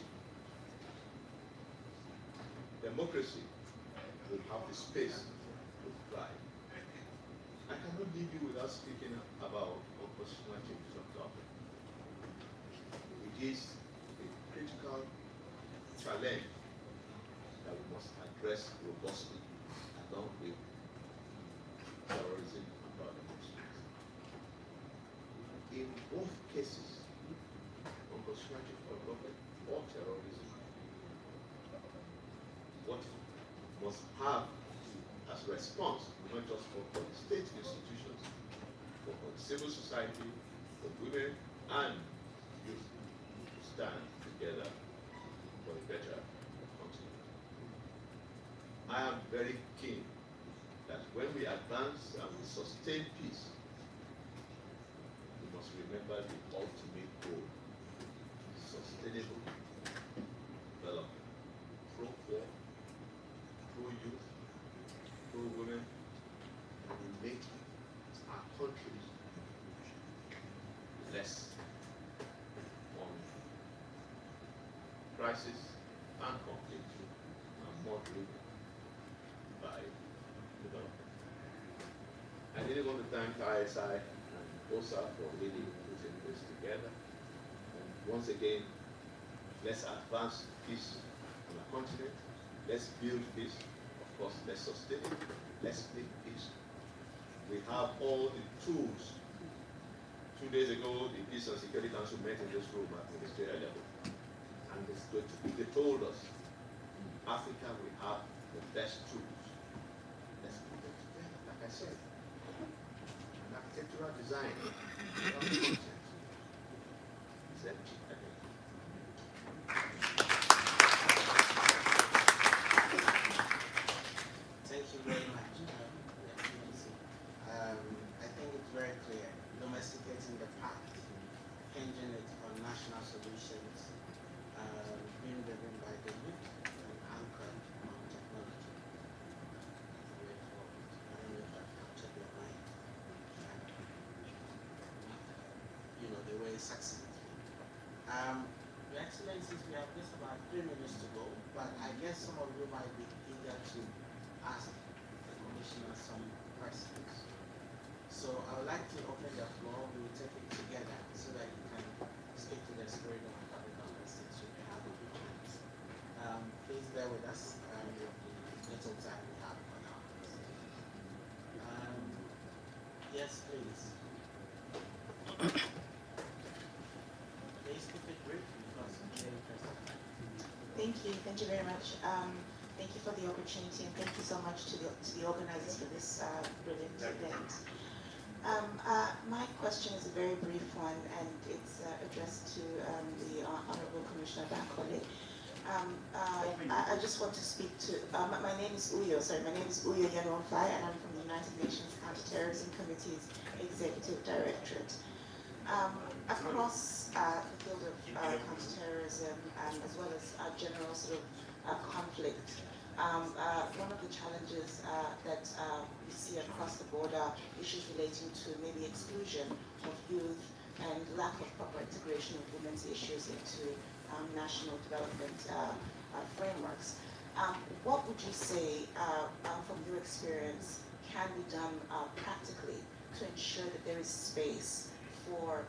democracy, will have the space to thrive. I cannot leave you without speaking about oppositional changes of government. It is a critical challenge that we must address robustly, along with both cases, unconstitutional government or terrorism, what must have as response, not just for the state institutions, but for the civil society, for women and youth to stand together for a better continent. I am very keen that when we advance and we sustain peace, we must remember the ultimate goal: sustainable development, pro-poor, pro-youth, pro-women, and we make our countries less on crisis and conflict and more driven by development. I really want to thank ISI and OSAA for really putting this together. And once again, let's advance peace on our continent. Let's build peace. Of course, let's sustain it. Let's make peace. We have all the tools. 2 days ago, the Peace and Security Council met in this room at ministerial level. And they told us, in Africa, we have the best tools. Let's put them together, like I said. An architectural design. It's empty. Thank you very much. I think it's very clear. Domesticating the Pact, hinging it on national solutions, being driven by the youth and anchored on technology. I don't know if I've captured your mind. The way it succeeds. Your Excellencies, we have just about 3 minutes to go, but I guess some of you might be eager to ask the Commissioner some questions. So I would like to open the floor. We will take it together so that you can speak to the spirit of African questions you may have on your hands. Please bear with us with the little time we have on our hands. Yes, please. Please keep it brief because it's very interesting. Thank you very much. Thank you for the opportunity, and thank you so much to the organizers for this brilliant event. My question is a very brief one, and it's addressed to the Honorable Commissioner Bankole. I just want to speak to, my name is Uyo Yanwamfai, and I'm from the United Nations Counterterrorism Committee's Executive Directorate. Across the field of counterterrorism, as well as general sort of conflict, one of the challenges that we see across the board are issues relating to maybe exclusion of youth and lack of proper integration of women's issues into national development frameworks. What would you say, from your experience, can be done practically to ensure that there is space for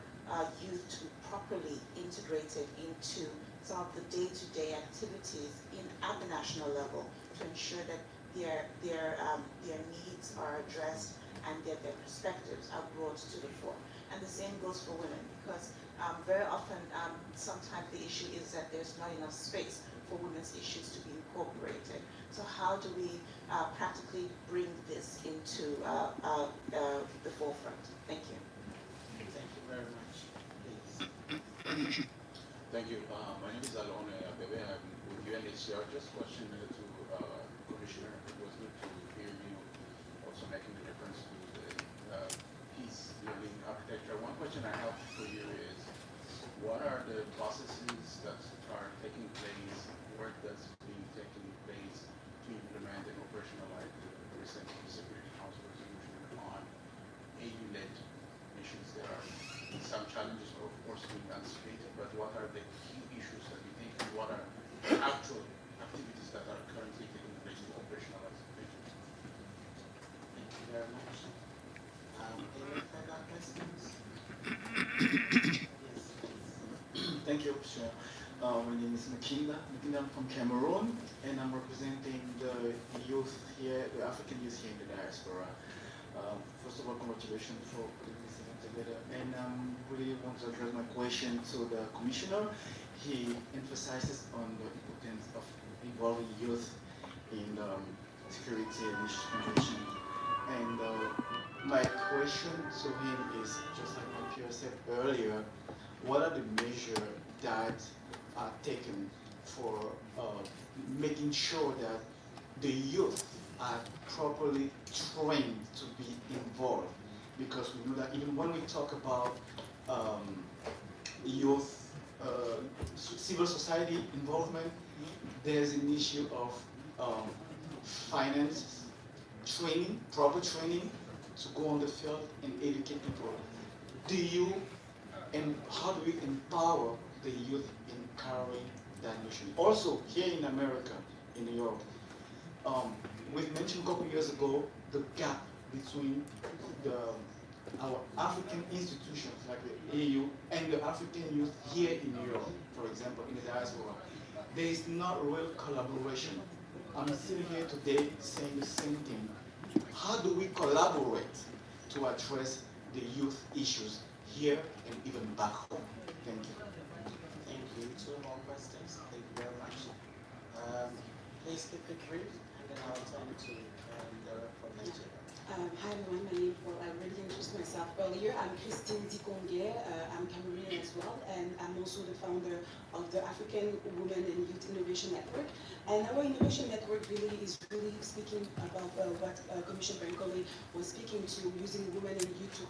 youth to be properly integrated into some of the day-to-day activities at the national level, to ensure that their needs are addressed and their perspectives are brought to the fore? And the same goes for women, because very often, sometimes the issue is that there's not enough space for women's issues to be incorporated. So how do we practically bring this into the forefront? Thank you. Thank you very much. Please. Thank you. My name is Alone Abebe. I'm with UNHCR. Just question to Commissioner. It was good to hear you also making the reference to the peace building architecture. One question I have for you is, what are the processes that are taking place, work that's being taken place to implement and operationalize the recent Security Council resolution on AU-led missions? There are some challenges, of course, being anticipated, but what are the key issues that you think, and what are the actual activities that are currently taking place to operationalize the missions? Thank you very much. Any further questions? Yes, please. Thank you, Chair. My name is Makinda. I'm from Cameroon, and I'm representing the youth here, the African youth here in the diaspora. First of all, congratulations for putting this event together. And really want to address my question to the commissioner. He emphasizes on the importance of involving youth in security and innovation. And my question to him is, just like my peer said earlier, what are the measures that are taken for making sure that the youth are properly trained to be involved? Because we know that even when we talk about youth, civil society involvement, there's an issue of finance, training, proper training to go on the field and educate people. Do you, and how do we empower the youth in carrying that mission? Also, here in America, in New York, we've mentioned a couple years ago the gap between our African institutions like the AU and the African youth here in New York, for example, in the diaspora. There is not real collaboration. I'm sitting here today saying the same thing. How do we collaborate to address the youth issues here and even back home? Thank you. Thank you. Two more questions. Thank you very much. Please keep it brief, and then I'll turn to the rep from Nigeria. Hi everyone, my name is Paul. I already introduced myself earlier. I'm Christine Dikonge. I'm Cameroonian as well, and I'm also the founder of the African Women and Youth Innovation Network. And our innovation network really is speaking about what Commissioner Brancoli was speaking to, using women and youth to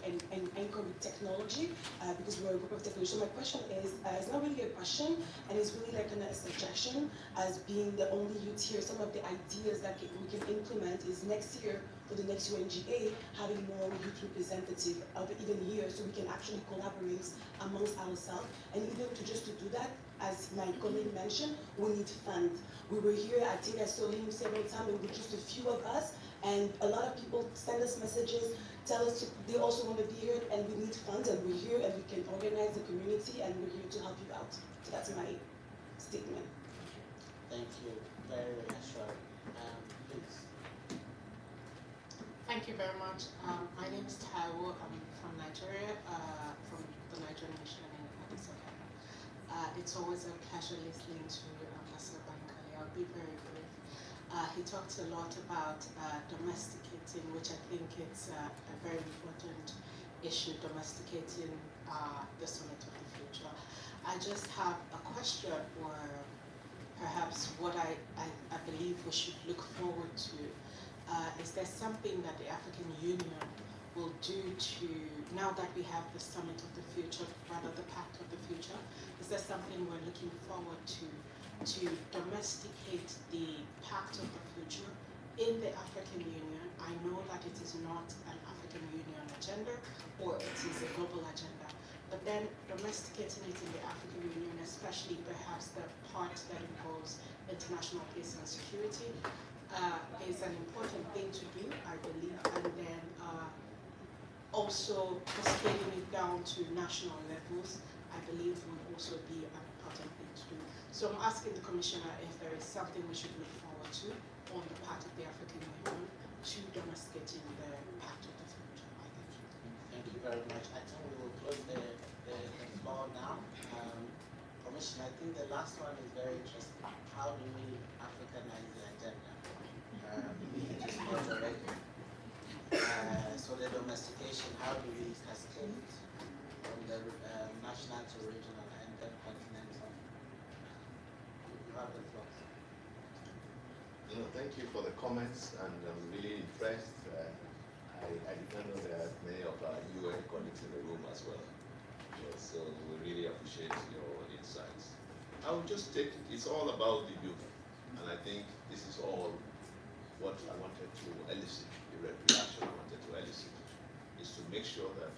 anchor with technology, because we're a group of technology. So my question is, it's not really a question, and it's really like a suggestion. As being the only youth here, some of the ideas that we can implement is next year, for the next UNGA, having more youth representative even here, so we can actually collaborate amongst ourselves. And even to do that, as my colleague mentioned, we need funds. We were here, I think I saw him several times, and with just a few of us, and a lot of people send us messages, tell us they also want to be here, and we need funds, and we're here, and we can organize the community, and we're here to help you out. So that's my statement. Thank you. Very reassuring. Please. Thank you very much. My name is Taiwo. I'm from Nigeria, from the Nigerian Mission in Addis Ababa. It's always a pleasure listening to Ambassador Bankole. I'll be very brief. He talked a lot about domesticating, which I think it's a very important issue, domesticating the Summit of the Future. I just have a question, or perhaps what I believe we should look forward to. Is there something that the African Union will do to, now that we have the Summit of the Future, rather the Pact of the Future, is there something we're looking forward to domesticate the Pact of the Future in the African Union? I know that it is not an African Union agenda, or it is a global agenda, but then domesticating it in the African Union, especially perhaps the part that involves international peace and security, is an important thing to do, I believe, and then also cascading it down to national levels, I believe will also be an important thing to do. So I'm asking the Commissioner if there is something we should look forward to on the part of the African Union to domesticating the Pact of the Future. Thank you very much. I think we will close the floor now. Commissioner, I think the last one is very interesting. How do we Africanize the agenda? Just not already. So the domestication, how do we cascade from the national to regional and then continental? You have the floor. Thank you for the comments, and I'm really impressed. I did not know that many of our UN colleagues in the room as well. So we really appreciate your insights. I will just take it. It's all about the youth, and I think this is all what I wanted to elicit, the reaction I wanted to elicit, is to make sure that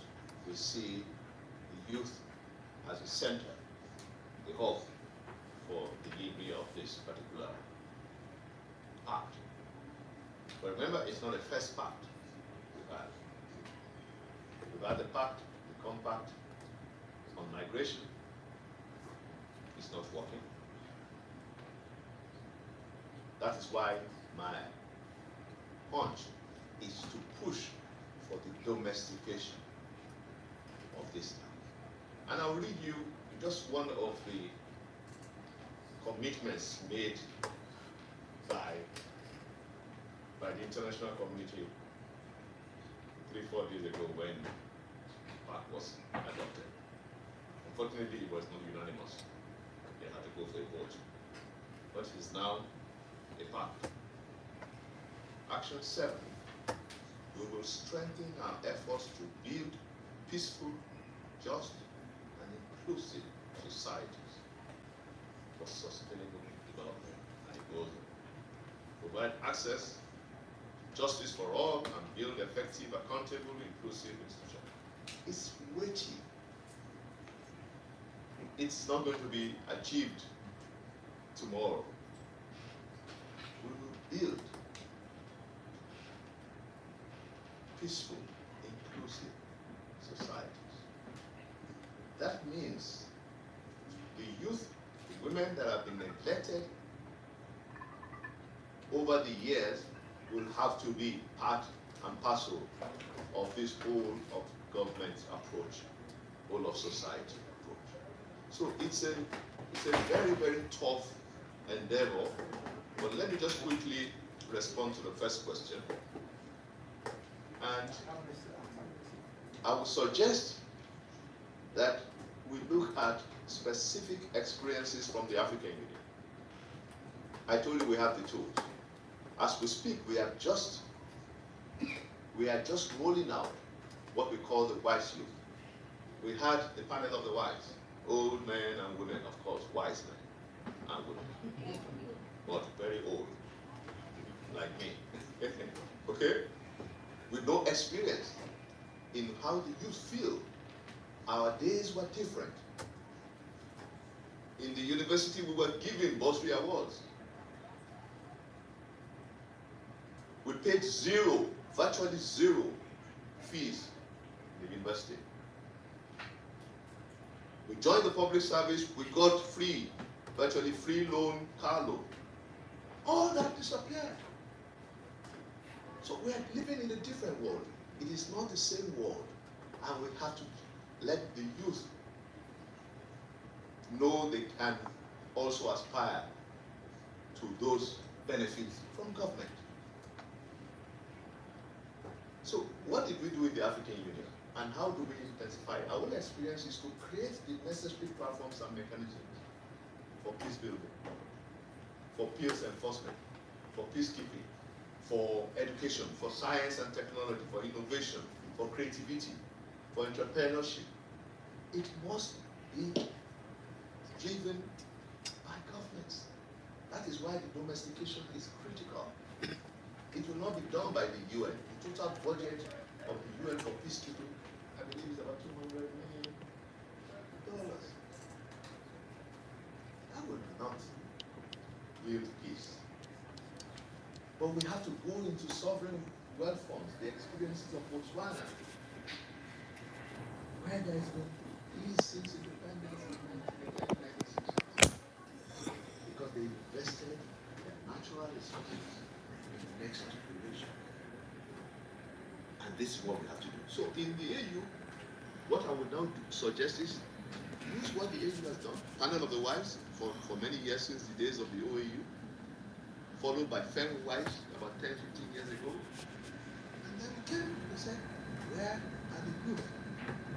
we see the youth as a center, the hub for the delivery of this particular pact. But remember, it's not the first pact we've had. We've had the pact, the compact on migration. It's not working. That is why my punch is to push domestication of this land. And I'll read you just one of the commitments made by the international community 3-4 days ago when Pact was adopted. Unfortunately, it was not unanimous. They had to go for a vote. But it is now a pact. Action 7. We will strengthen our efforts to build peaceful, just, and inclusive societies for sustainable development. And it goes on. Provide access, justice for all, and build effective, accountable, inclusive institutions. It's weighty. It's not going to be achieved tomorrow. We will build peaceful, inclusive societies. That means the youth, the women that have been neglected over the years will have to be part and parcel of this whole of government approach, whole of society approach. So it's a very, very tough endeavor. But let me just quickly respond to the first question. And I would suggest that we look at specific experiences from the African Union. I told you we have the tools. As we speak, we are just rolling out what we call the wise youth. We had the panel of the wise, old men and women, of course, wise men and women, but very old, like me. Okay? With no experience in how the youth feel. Our days were different. In the university, we were given bursary awards. We paid zero, virtually zero fees in the university. We joined the public service, we got free, virtually free loan, car loan. All that disappeared. So we are living in a different world. It is not the same world. And we have to let the youth know they can also aspire to those benefits from government. So what did we do in the African Union? And how do we intensify? Our experience is to create the necessary platforms and mechanisms for peace building, for peace enforcement, for peacekeeping, for education, for science and technology, for innovation, for creativity, for entrepreneurship. It must be driven by governments. That is why the domestication is critical. It will not be done by the UN. The total budget of the UN for peacekeeping, I believe, is about $200 million. That will not build peace. But we have to go into sovereign wealth funds, the experiences of Botswana, where there has been peace since independence in 1996. Because they invested their natural resources in the next generation. And this is what we have to do. So in the AU, what I would now suggest is use what the AU has done. Panel of the Wise for many years since the days of the OAU. Followed by Wise about 10, 15 years ago. And then we came and said, where are the youth?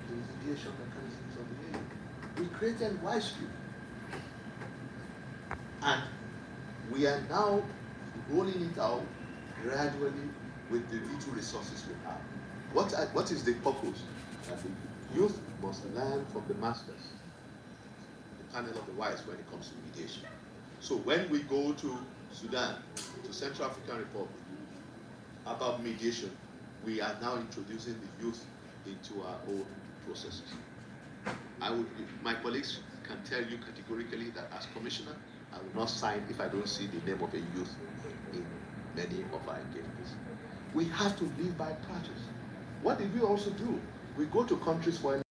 The mediation mechanisms of the AU. We created Wise Youth. And we are now rolling it out gradually with the little resources we have. What is the purpose? That the youth must learn from the masters, the panel of the wise when it comes to mediation. So when we go to Sudan, to Central African Republic, about mediation, we are now introducing the youth into our own processes. My colleagues can tell you categorically that as commissioner, I will not sign if I don't see the name of a youth in many of our engagements. We have to live by practice. What did we also do? We go to countries for